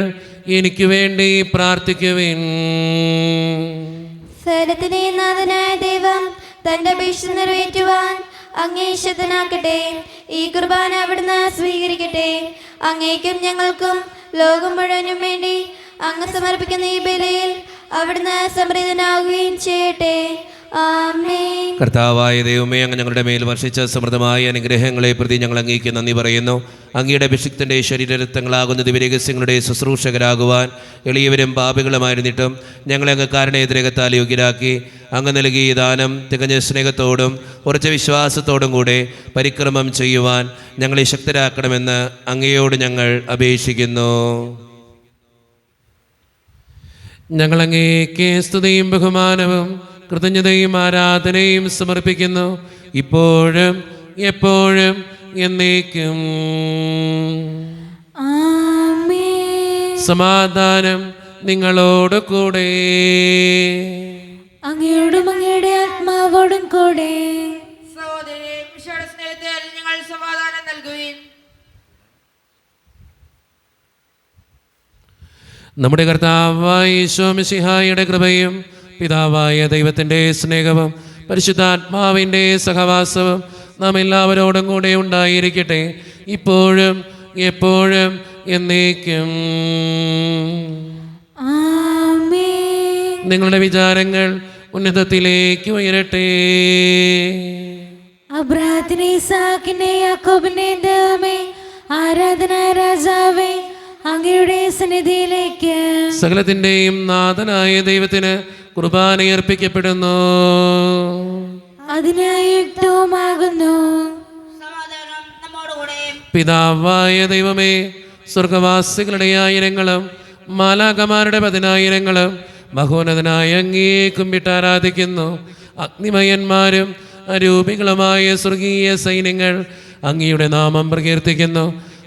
എനിക്ക് വേണ്ടി പ്രാർത്ഥിക്കുവിൻ. സകലത്തിന്റെ നാഥനായ ദൈവം തന്റെ അപേക്ഷ നിറവേറ്റുവാൻ അങ്ങേ ശക്തനാക്കട്ടെ. ഈ കുർബാന അവിടുന്ന് സ്വീകരിക്കട്ടെ. അങ്ങേക്കും ഞങ്ങൾക്കും ലോകം മുഴുവനും വേണ്ടി അങ്ങ് സമർപ്പിക്കുന്ന ഈ ബലിയിൽ അവിടുന്ന് സമൃദ്ധനാവുകയും ചെയ്യട്ടെ. ആമേൻ. കർത്താവായ ദൈവമേ, അങ്ങ് ഞങ്ങളുടെ മേൽ വർഷിച്ച സമൃദ്ധമായ അനുഗ്രഹങ്ങളെ പ്രതി ഞങ്ങൾ അങ്ങേക്ക് നന്ദി പറയുന്നു. അങ്ങയുടെ അഭിഷിക്തൻ്റെ ശരീരരക്തങ്ങളാകുന്ന ദിവ്യരഹസ്യങ്ങളുടെ ശുശ്രൂഷകരാകുവാൻ എളിയവരും പാപികളുമായിരുന്നിട്ടും ഞങ്ങളെ അങ്ങ് കാരണേതരകത്താൽ യോഗ്യരാക്കി. അങ്ങ് നൽകിയ ദാനം തികഞ്ഞ സ്നേഹത്തോടും ഉറച്ച വിശ്വാസത്തോടും കൂടെ പരിക്രമം ചെയ്യുവാൻ ഞങ്ങളെ ശക്തരാക്കണമെന്ന് അങ്ങയോട് ഞങ്ങൾ അപേക്ഷിക്കുന്നു. ഞങ്ങൾ അങ്ങേക്ക് സ്തുതിയും ബഹുമാനവും കൃതജ്ഞതയും ആരാധനയും സമർപ്പിക്കുന്നു, ഇപ്പോഴും എപ്പോഴും എന്നേക്കും. ആമേൻ. സമാധാനം നിങ്ങളോട് കൂടെ. അങ്ങയോടും അങ്ങയുടെ ആത്മാവോടും കൂടെ. സഹോദരരെ, ഈശോയുടെ സ്നേഹത്തിൽ ഞങ്ങൾ സമാധാനം നൽകുവിൻ. നമ്മുടെ കർത്താവായ ഈശോ മിശിഹായുടെ കൃപയും പിതാവായ ദൈവത്തിൻ്റെ സ്നേഹവും പരിശുദ്ധാത്മാവിൻ്റെ സഹവാസവും നാം എല്ലാവരോടും കൂടെ ഉണ്ടായിരിക്കട്ടെ, ഇപ്പോഴും എപ്പോഴും എന്നേക്കും. ആമേൻ. നിങ്ങളുടെ വിചാരങ്ങൾ ഉന്നതത്തിലേക്ക് ഉയരട്ടെ. അബ്രാഹാമിനെ, ഇസാക്കിനെ, യാക്കോബിനെ ദൈവമേ, ആരാധന രാജാവേ, അങ്ങയുടെ സന്നിധിയിലേക്ക് സകലത്തിൻ്റെയും നാഥനായ ദൈവത്തിന് കുർബാനയർപ്പിക്കപ്പെടുന്നു. അതിനായി യുക്തവുമാകുന്നു. സമാധാനം നമ്മോടുകൂടെ. പിതാവായ ദൈവമേ, സ്വർഗവാസികളുടെ ആയിരങ്ങളും മാലാഖമാരുടെ പതിനായിരങ്ങളും മഹോന്നതനായ അങ്ങേ കുമ്പിട്ട് ആരാധിക്കുന്നു. അഗ്നിമയന്മാരും അരൂപികളുമായ സ്വർഗീയ സൈന്യങ്ങൾ അങ്ങയുടെ നാമം പ്രകീർത്തിക്കുന്നു.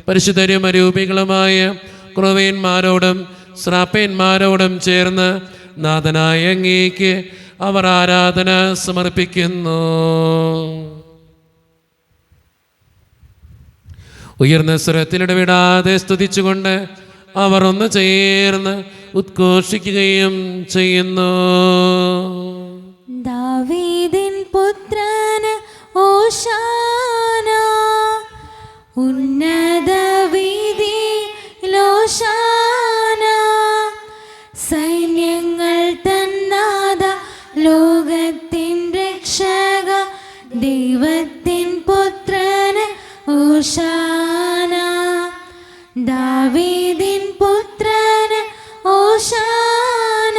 പരിശുദ്ധരും അരൂപികളുമായ ക്രൂവേന്മാരോടും ശ്രാപ്പേന്മാരോടും ചേർന്ന് നാഥനായ അങ്ങേക്ക് അവർ ആരാധന സമർപ്പിക്കുന്നു. ഉയർന്ന സ്വരത്തിലിടവിടാതെ സ്തുതിച്ചുകൊണ്ട് അവർ ഒന്ന് ചേർന്ന് ഉദ്ഘോഷിക്കുകയും ചെയ്യുന്നു. ദാവീദിൻ പുത്രന് ഓശാന, ഉന്നത വീതിയിലോശാന, സൈന്യങ്ങൾ തന്നാഥ, ലോകത്തിൻ രക്ഷക, ദൈവത്തിൻ പുത്രന് ഓശാന, ദാവീദിൻ പുത്രന് ഓശാന.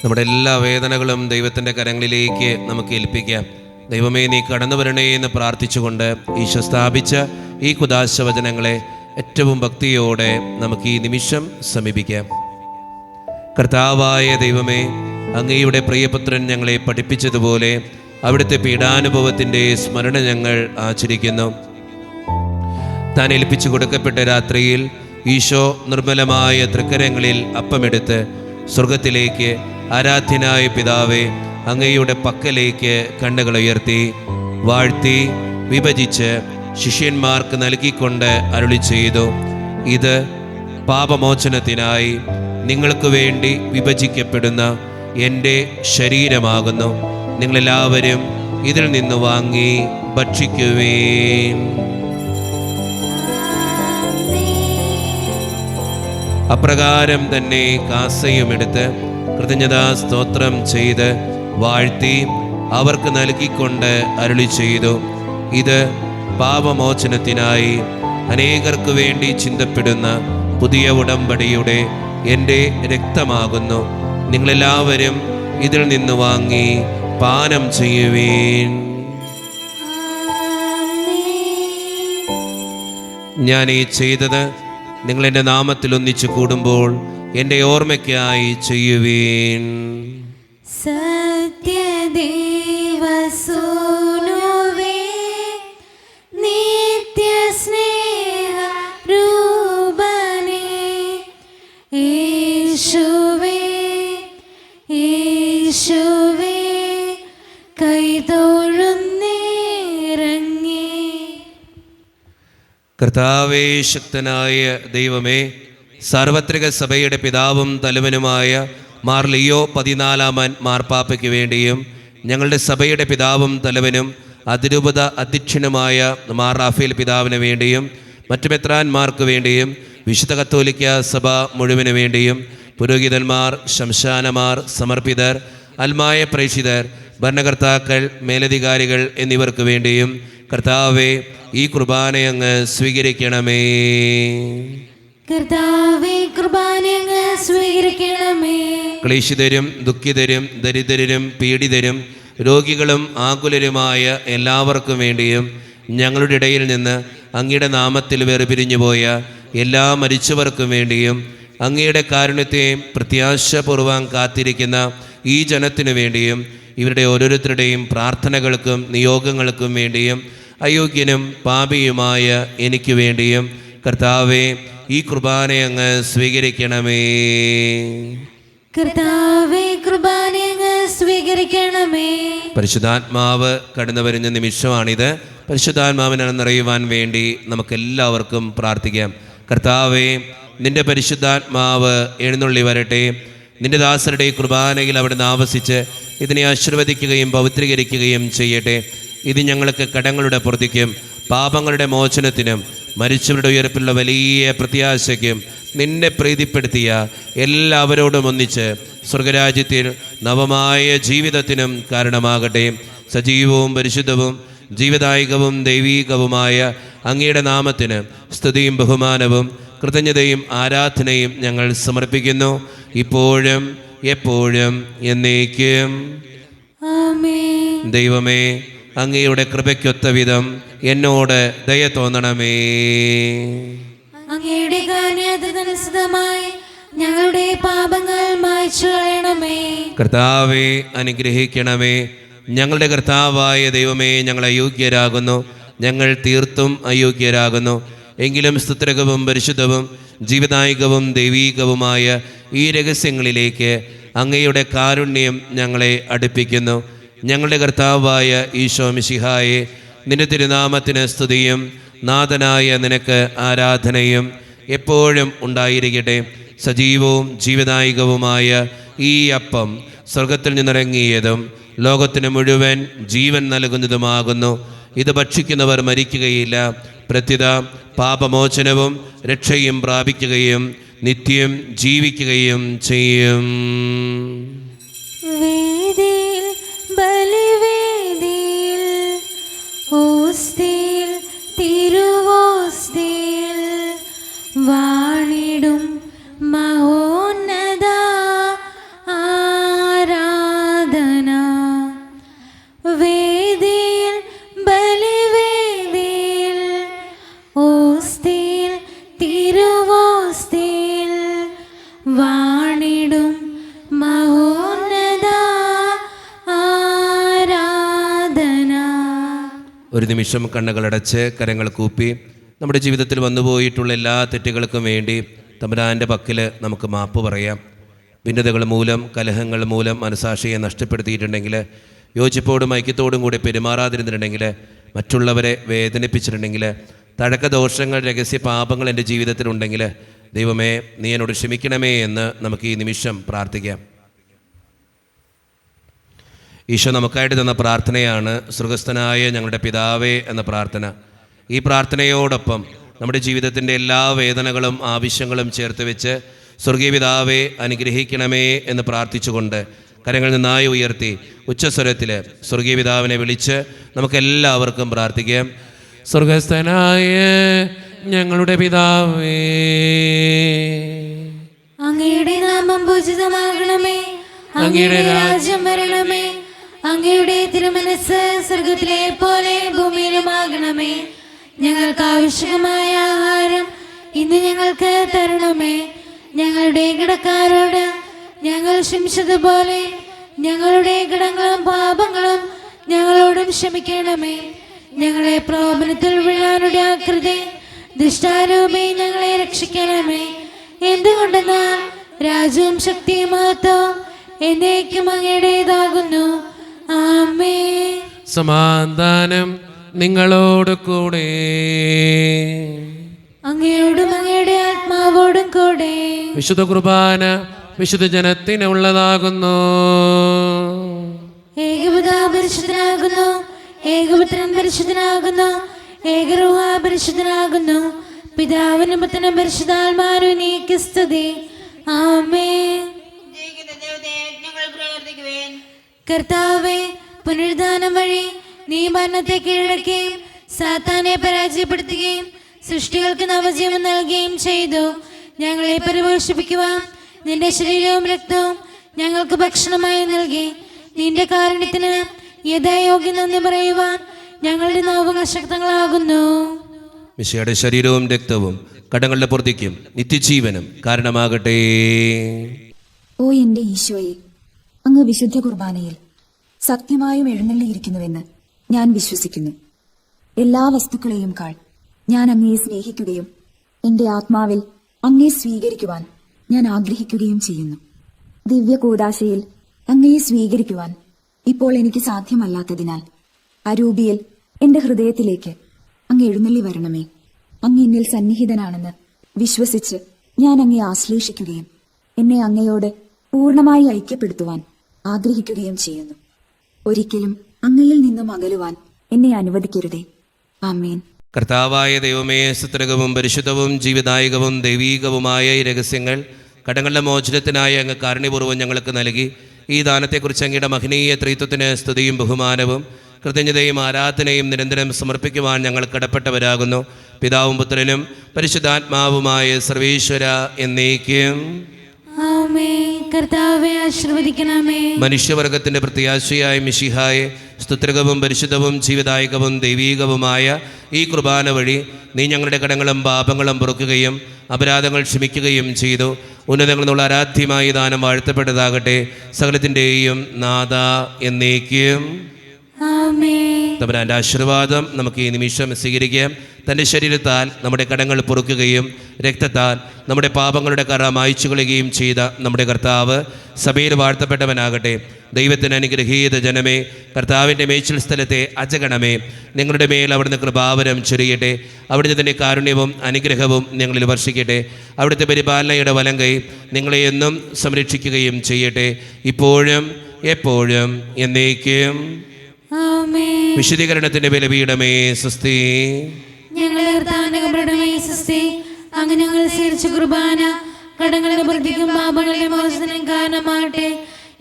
നമ്മുടെ എല്ലാ വേദനകളും ദൈവത്തിൻ്റെ കരങ്ങളിലേക്ക് നമുക്ക് ഏൽപ്പിക്കാം. ദൈവമേ, നീ കടന്നു വരണേ എന്ന് പ്രാർത്ഥിച്ചുകൊണ്ട് ഈശോ സ്ഥാപിച്ച ഈ കുദാശ വചനങ്ങളെ ഏറ്റവും ഭക്തിയോടെ നമുക്ക് ഈ നിമിഷം സമീപിക്കാം. കർത്താവായ ദൈവമേ, അങ്ങയുടെ പ്രിയപുത്രൻ ഞങ്ങളെ പഠിപ്പിച്ചതുപോലെ അവിടുത്തെ പീഡാനുഭവത്തിൻ്റെ സ്മരണ ഞങ്ങൾ ആചരിക്കുന്നു. താൻ ഏൽപ്പിച്ചു കൊടുക്കപ്പെട്ട രാത്രിയിൽ ഈശോ നിർമ്മലമായ തൃക്കരങ്ങളിൽ അപ്പമെടുത്ത് സ്വർഗത്തിലേക്ക് ആരാധ്യനായ പിതാവേ അങ്ങയുടെ പക്കലേക്ക് കണ്ണുകൾ ഉയർത്തി വാഴ്ത്തി വിഭജിച്ച് ശിഷ്യന്മാർക്ക് നൽകിക്കൊണ്ട് അരുളി ചെയ്തു, ഇത് പാപമോചനത്തിനായി നിങ്ങൾക്ക് വേണ്ടി വിഭജിക്കപ്പെടുന്ന എൻ്റെ ശരീരമാകുന്നു. നിങ്ങളെല്ലാവരും ഇതിൽ നിന്ന് വാങ്ങി ഭക്ഷിക്കുവേൻ. അപ്രകാരം തന്നെ കാസയുമെടുത്ത് കൃതജ്ഞതാ സ്തോത്രം ചെയ്ത് വാഴ്ത്തി അവർക്ക് നൽകിക്കൊണ്ട് അരുളി ചെയ്തു, ഇത് പാപമോചനത്തിനായി അനേകർക്ക് വേണ്ടി ചിന്തപ്പെടുന്ന പുതിയ ഉടമ്പടിയുടെ എൻ്റെ രക്തമാകുന്നു. നിങ്ങളെല്ലാവരും ഇതിൽ നിന്ന് വാങ്ങി പാനം ചെയ്യുവേൻ. ഞാൻ ഈ ചെയ്തത് നിങ്ങളെൻ്റെ നാമത്തിൽ ഒന്നിച്ചു കൂടുമ്പോൾ എൻ്റെ ഓർമ്മയ്ക്കായി ചെയ്യുവേൻ. സത്യദേവസൂനുവേ നിത്യസ്നേഹരൂപനേ യേശുവേ യേശുവേ കൈതൊഴുന്നേരങ്ങി. കർത്താവേ, ശക്തനായ ദൈവമേ, സാർവത്രിക സഭയുടെ പിതാവും തലവനുമായ മാർ ലിയോ 14 മാർപ്പാപ്പയ്ക്ക് വേണ്ടിയും ഞങ്ങളുടെ സഭയുടെ പിതാവും തലവനും അതിരൂപത അധ്യക്ഷനുമായ മാർ റാഫേൽ പിതാവിന് വേണ്ടിയും മറ്റു മെത്രാന്മാർക്ക് വേണ്ടിയും വിശുദ്ധ കത്തോലിക്ക സഭ മുഴുവന് വേണ്ടിയും പുരോഹിതന്മാർ, ശംശാനമാർ, സമർപ്പിതർ, അൽമായ പ്രേക്ഷിതർ, ഭരണകർത്താക്കൾ, മേലധികാരികൾ എന്നിവർക്ക് വേണ്ടിയും കർത്താവേ ഈ കുർബാനയങ്ങ് സ്വീകരിക്കണമേ. കർത്താവേ, കുർബാനയങ്ങ് സ്വീകരിക്കണമേ. ക്ലേശിതരും ദുഃഖിതരും ദരിദ്രരും പീഡിതരും രോഗികളും ആകുലരുമായ എല്ലാവർക്കും വേണ്ടിയും ഞങ്ങളുടെ ഇടയിൽ നിന്ന് അങ്ങയുടെ നാമത്തിൽ വേർപിരിഞ്ഞുപോയ എല്ലാ മരിച്ചവർക്കും വേണ്ടിയും അങ്ങയുടെ കാരുണ്യത്തെ പ്രത്യാശപൂർവ്വം കാത്തിരിക്കുന്ന ഈ ജനത്തിനു വേണ്ടിയും ഇവരുടെ ഓരോരുത്തരുടെയും പ്രാർത്ഥനകൾക്കും നിയോഗങ്ങൾക്കും വേണ്ടിയും അയോഗ്യനും പാപിയുമായ എനിക്ക് വേണ്ടിയും കർത്താവേ ഈ കുർബാനയങ്ങ് സ്വീകരിക്കണമേ. കർത്താവേ, കുർബാനയങ്ങ് സ്വീകരിക്കണമേ. പരിശുദ്ധാത്മാവ് കടന്നു വരുന്ന നിമിഷമാണിത്. പരിശുദ്ധാത്മാവിനെ നിറയുവാൻ വേണ്ടി നമുക്കെല്ലാവർക്കും പ്രാർത്ഥിക്കാം. കർത്താവേ, നിന്റെ പരിശുദ്ധാത്മാവ് എഴുന്നള്ളി വരട്ടെ. നിന്റെ ദാസരുടെ കുർബാനയിൽ അവിടുന്ന് ആവസിച്ച് ഇതിനെ ആശീർവദിക്കുകയും പവിത്രീകരിക്കുകയും ചെയ്യട്ടെ. ഇത് ഞങ്ങൾക്ക് കടങ്ങളുടെ പൊറുതിക്കും പാപങ്ങളുടെ മോചനത്തിനും മരിച്ചവരുടെ ഉയർപ്പിലുള്ള വലിയ പ്രത്യാശയ്ക്കും നിന്നെ പ്രീതിപ്പെടുത്തിയ എല്ലാവരോടും ഒന്നിച്ച് സ്വർഗരാജ്യത്തിൽ നവമായ ജീവിതത്തിനും കാരണമാകട്ടെ. സജീവവും പരിശുദ്ധവും ജീവദായകവും ദൈവീകവുമായ അങ്ങയുടെ നാമത്തിന് സ്തുതിയും ബഹുമാനവും കൃതജ്ഞതയും ആരാധനയും ഞങ്ങൾ സമർപ്പിക്കുന്നു, ഇപ്പോഴും എപ്പോഴും എന്നേക്കും. ആമേൻ. ദൈവമേ, അങ്ങയുടെ കൃപയ്ക്കൊത്ത വിധം എന്നോട് ദയ തോന്നണമേ. അങ്ങയുടെ കാരുണ്യത്തിനനുസൃതമായി ഞങ്ങളുടെ പാപങ്ങൾ മായ്ച്ചു കളയണമേ. കർത്താവെ, അനുഗ്രഹിക്കണമേ. ഞങ്ങളുടെ കർത്താവായ ദൈവമേ, ഞങ്ങൾ അയോഗ്യരാകുന്നു, ഞങ്ങൾ തീർത്തും അയോഗ്യരാകുന്നു. എങ്കിലും സ്തുത്രകവും പരിശുദ്ധവും ജീവദായകവും ദൈവീകവുമായ ഈ രഹസ്യങ്ങളിലേക്ക് അങ്ങയുടെ കാരുണ്യം ഞങ്ങളെ അടുപ്പിക്കുന്നു. ഞങ്ങളുടെ കർത്താവായ ഈശോ മിശിഹായെ, നിന്റെ തിരുനാമത്തിന് സ്തുതിയും നാഥനായ നിനക്ക് ആരാധനയും എപ്പോഴും ഉണ്ടായിരിക്കട്ടെ. സജീവവും ജീവദായകവുമായ ഈ അപ്പം സ്വർഗത്തിൽ നിന്നിറങ്ങിയതും ലോകത്തിന് മുഴുവൻ ജീവൻ നൽകുന്നതുമാകുന്നു. ഇത് ഭക്ഷിക്കുന്നവർ മരിക്കുകയില്ല, പ്രത്യുത പാപമോചനവും രക്ഷയും പ്രാപിക്കുകയും നിത്യം ജീവിക്കുകയും ചെയ്യും. വേദിയിൽ ബലിവേദിയിൽ ഓസ്തിയിൽ തിരുവോസ്തിയിൽ വാണിടും മഹോന്നത ആരാധന. വേദിയിൽ ബലിവേദിയിൽ ഓസ്തിയിൽ തിരുവോസ്തിയിൽ വാണിടും മഹോന്നത നിമിഷം കണ്ണുകളടച്ച് കരങ്ങൾ കൂപ്പി നമ്മുടെ ജീവിതത്തിൽ വന്നുപോയിട്ടുള്ള എല്ലാ തെറ്റുകൾക്കും വേണ്ടി തമ്പുരാൻ്റെ പക്കൽ നമുക്ക് മാപ്പ് പറയാം. ഭിന്നതകൾ മൂലം, കലഹങ്ങൾ മൂലം മനസാക്ഷിയെ നഷ്ടപ്പെടുത്തിയിട്ടുണ്ടെങ്കിൽ, യോജിപ്പോടും ഐക്യത്തോടും കൂടി പെരുമാറാതിരുന്നിട്ടുണ്ടെങ്കിൽ, മറ്റുള്ളവരെ വേദനിപ്പിച്ചിട്ടുണ്ടെങ്കിൽ, തഴക്കദോഷങ്ങൾ, രഹസ്യ പാപങ്ങൾ എൻ്റെ ജീവിതത്തിലുണ്ടെങ്കിൽ, ദൈവമേ നീ എന്നോട് ക്ഷമിക്കണമേ എന്ന് നമുക്ക് ഈ നിമിഷം പ്രാർത്ഥിക്കാം. ഈശോ നമുക്കായിട്ട് തന്ന പ്രാർത്ഥനയാണ് സ്വർഗസ്ഥനായ ഞങ്ങളുടെ പിതാവേ എന്ന പ്രാർത്ഥന. ഈ പ്രാർത്ഥനയോടൊപ്പം നമ്മുടെ ജീവിതത്തിൻ്റെ എല്ലാ വേദനകളും ആവശ്യങ്ങളും ചേർത്ത് വെച്ച് സ്വർഗീയ പിതാവേ അനുഗ്രഹിക്കണമേ എന്ന് പ്രാർത്ഥിച്ചുകൊണ്ട് കരങ്ങൾ നന്നായി ഉയർത്തി ഉച്ചസ്വരത്തിൽ സ്വർഗീയ പിതാവിനെ വിളിച്ച് നമുക്കെല്ലാവർക്കും പ്രാർത്ഥിക്കാം. സ്വർഗസ്ഥനായ ഞങ്ങളുടെ പിതാവേ, അങ്ങയുടെ നാമം പൂജിതമാകണമേ, അങ്ങയുടെ രാജ്യം വരണമേ, അങ്ങയുടെ തിരുമനസ്സ് സ്വർഗത്തിലെ പോലെ ഭൂമിയിലുമാകണമേ. ഞങ്ങൾക്ക് ആവശ്യമായ ആഹാരം ഇന്ന് ഞങ്ങൾക്ക് തരണമേ. ഞങ്ങളുടെ കടക്കാരോട് ഞങ്ങൾ ക്ഷമിച്ചതുപോലെ ഞങ്ങളുടെ കടങ്ങളും പാപങ്ങളും ഞങ്ങളോടും ക്ഷമിക്കണമേ. ഞങ്ങളെ പ്രലോഭനത്തിൽ വീഴാനിടയാക്കരുതേ, ദുഷ്ടാരൂപേ ഞങ്ങളെ രക്ഷിക്കണമേ. എന്തുകൊണ്ടെന്നാൽ രാജ്യവും ശക്തിയും മഹത്വവും എന്നേക്കും അങ്ങയുടേതാകുന്നു. ആമേൻ. സമാധാനം നിങ്ങളോട് കൂടെ. അങ്ങയോടും അങ്ങയുടെ ആത്മാവോടും കൂടെ. വിശുദ്ധ കുർബാന വിശുദ്ധ ജനത്തിനുള്ളതാകുന്നു. ഏകപിതാ പരിശുദ്ധനാകുന്നു, ഏകപുത്രൻ പരിശുദ്ധനാകുന്നു, ഏകരൂഹ പരിശുദ്ധനാകുന്നു. പിതാവിനും പുത്രനും പരിശുദ്ധാത്മാവിനും നീക്ക് സ്തുതി. ആമേൻ. ജയിക്കുന്ന ദൈവത്തെ ഞങ്ങൾ പ്രവർത്തിക്കുവേൻ. കർത്താവേ, പുനരുദ്ധാനം വഴി നീ മരണത്തെ കീഴടക്കുകയും സാത്താനെ പരാജയപ്പെടുത്തുകയും സൃഷ്ടികൾക്ക് നവജീവൻ നൽകുകയും ചെയ്തു. ഞങ്ങളെ പരിപോഷിപ്പിക്കുവാൻ നിന്റെ ശരീരവും രക്തവും ഞങ്ങൾക്ക് ഭക്ഷണമായി നൽകി. നിന്റെ കാരുണ്യത്തിന് യഥായോഗ്യം നന്ദി പറയുവാൻ ഞങ്ങളുടെ നാവുകൾ ശക്തങ്ങളാകുന്നു. മിശിഹായുടെ ശരീരവും രക്തവും കടങ്ങളുടെ പൂർത്തിക്കും നിത്യജീവനും കാരണമാകട്ടെ. ഓ എന്റെ ഈശോയെ, അങ്ങ് വിശുദ്ധ കുർബാനയിൽ സത്യമായും എഴുന്നള്ളിയിരിക്കുന്നുവെന്ന് ഞാൻ വിശ്വസിക്കുന്നു. എല്ലാ വസ്തുക്കളെയും കാൾ ഞാൻ അങ്ങയെ സ്നേഹിക്കുകയും എന്റെ ആത്മാവിൽ അങ്ങയെ സ്വീകരിക്കുവാൻ ഞാൻ ആഗ്രഹിക്കുകയും ചെയ്യുന്നു. ദിവ്യ കൂദാശയിൽ അങ്ങയെ സ്വീകരിക്കുവാൻ ഇപ്പോൾ എനിക്ക് സാധ്യമല്ലാത്തതിനാൽ അരൂപിയിൽ എന്റെ ഹൃദയത്തിലേക്ക് അങ്ങ് എഴുന്നള്ളി വരണമേ. അങ്ങ് എന്നിൽ സന്നിഹിതനാണെന്ന് വിശ്വസിച്ച് ഞാൻ അങ്ങയെ ആശ്ലേഷിക്കുകയും എന്നെ അങ്ങയോട് പൂർണ്ണമായി ഐക്യപ്പെടുത്തുവാൻ ആഗ്രഹിക്കുകയും ചെയ്യുന്നു. ഒരിക്കലും അങ്ങയിൽ നിന്നും അകലുവാൻ എന്നെ അനുവദിക്കരുതേ. ആമേൻ. കർത്താവായ ദൈവമേ, സുത്രകവും പരിശുദ്ധവും ജീവദായകവും ദൈവീകവുമായ ഈ രഹസ്യങ്ങൾ കടങ്ങളുടെ മോചനത്തിനായി അങ്ങ് കാരുണ്യപൂർവ്വം ഞങ്ങൾക്ക് നൽകി. ഈ ദാനത്തെക്കുറിച്ച് അങ്ങയുടെ മഹനീയ ത്രിത്വത്തിന് സ്തുതിയും ബഹുമാനവും കൃതജ്ഞതയും ആരാധനയും നിരന്തരം സമർപ്പിക്കുവാൻ ഞങ്ങൾ കടപ്പെട്ടവരാകുന്നു. പിതാവും പുത്രനും പരിശുദ്ധാത്മാവുമായ സർവേശ്വര എന്നേക്കും ആമേൻ. കർത്താവേ, ആശീർവദിക്കണമേ. മനുഷ്യവർഗത്തിന്റെ പ്രത്യാശയായ മിശിഹായെ, സ്തുത്രകവും പരിശുദ്ധവും ജീവദായകവും ദൈവീകവുമായ ഈ കുർബാന വഴി നീ ഞങ്ങളുടെ കടങ്ങളും പാപങ്ങളും പൊറുക്കുകയും അപരാധങ്ങൾ ക്ഷമിക്കുകയും ചെയ്തു. ഉന്നതങ്ങളിൽ നിന്നുള്ള ആരാധ്യമായ ദാനം വാഴ്ത്തപ്പെട്ടതാകട്ടെ. സകലത്തിൻ്റെയും നാഥ എന്നേക്കും ആമേൻ. തമ്പുരാന്റെ ആശീർവാദം നമുക്ക് ഈ നിമിഷം സ്വീകരിക്കാം. തൻ്റെ ശരീരത്താൽ നമ്മുടെ കടങ്ങൾ പൊറുക്കുകയും രക്തത്താൽ നമ്മുടെ പാപങ്ങളുടെ കറ മായ്ച്ചു കളയുകയും ചെയ്ത നമ്മുടെ കർത്താവ് സഭയിൽ വാഴ്ത്തപ്പെട്ടവനാകട്ടെ. ദൈവത്തിന് അനുഗ്രഹീത ജനമേ, കർത്താവിൻ്റെ മേച്ചിൽ സ്ഥലത്തെ അജഗണമേ, നിങ്ങളുടെ മേൽ അവിടുന്ന് കൃപാവരം ചൊരിയട്ടെ. അവിടുന്ന് തൻ്റെ കാരുണ്യവും അനുഗ്രഹവും നിങ്ങളിൽ വർഷിക്കട്ടെ. അവിടുത്തെ പരിപാലനയുടെ വലം കൈ നിങ്ങളെ എന്നും സംരക്ഷിക്കുകയും ചെയ്യട്ടെ, ഇപ്പോഴും എപ്പോഴും എന്നേക്കും. ആമേൻ. വിശുദ്ധീകരണത്തിന്റെ ബലിപീഠമേ സ്വസ്തി. ഞങ്ങളെ കർത്താവിന്റെ സ്വസ്തി. അങ്ങ് ഞങ്ങൾ സ്വീകരിച്ച കുർബാന കടങ്ങളുടെ പ്രവർത്തിക്കും പാപങ്ങളുടെ മോചനത്തിനും കാരണമാകട്ടെ.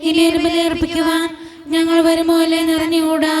ഇനി ഒരു ബലി അർപ്പിക്കുവാൻ ഞങ്ങൾ വരുമോ അല്ലേ നിറഞ്ഞുകൂടാ.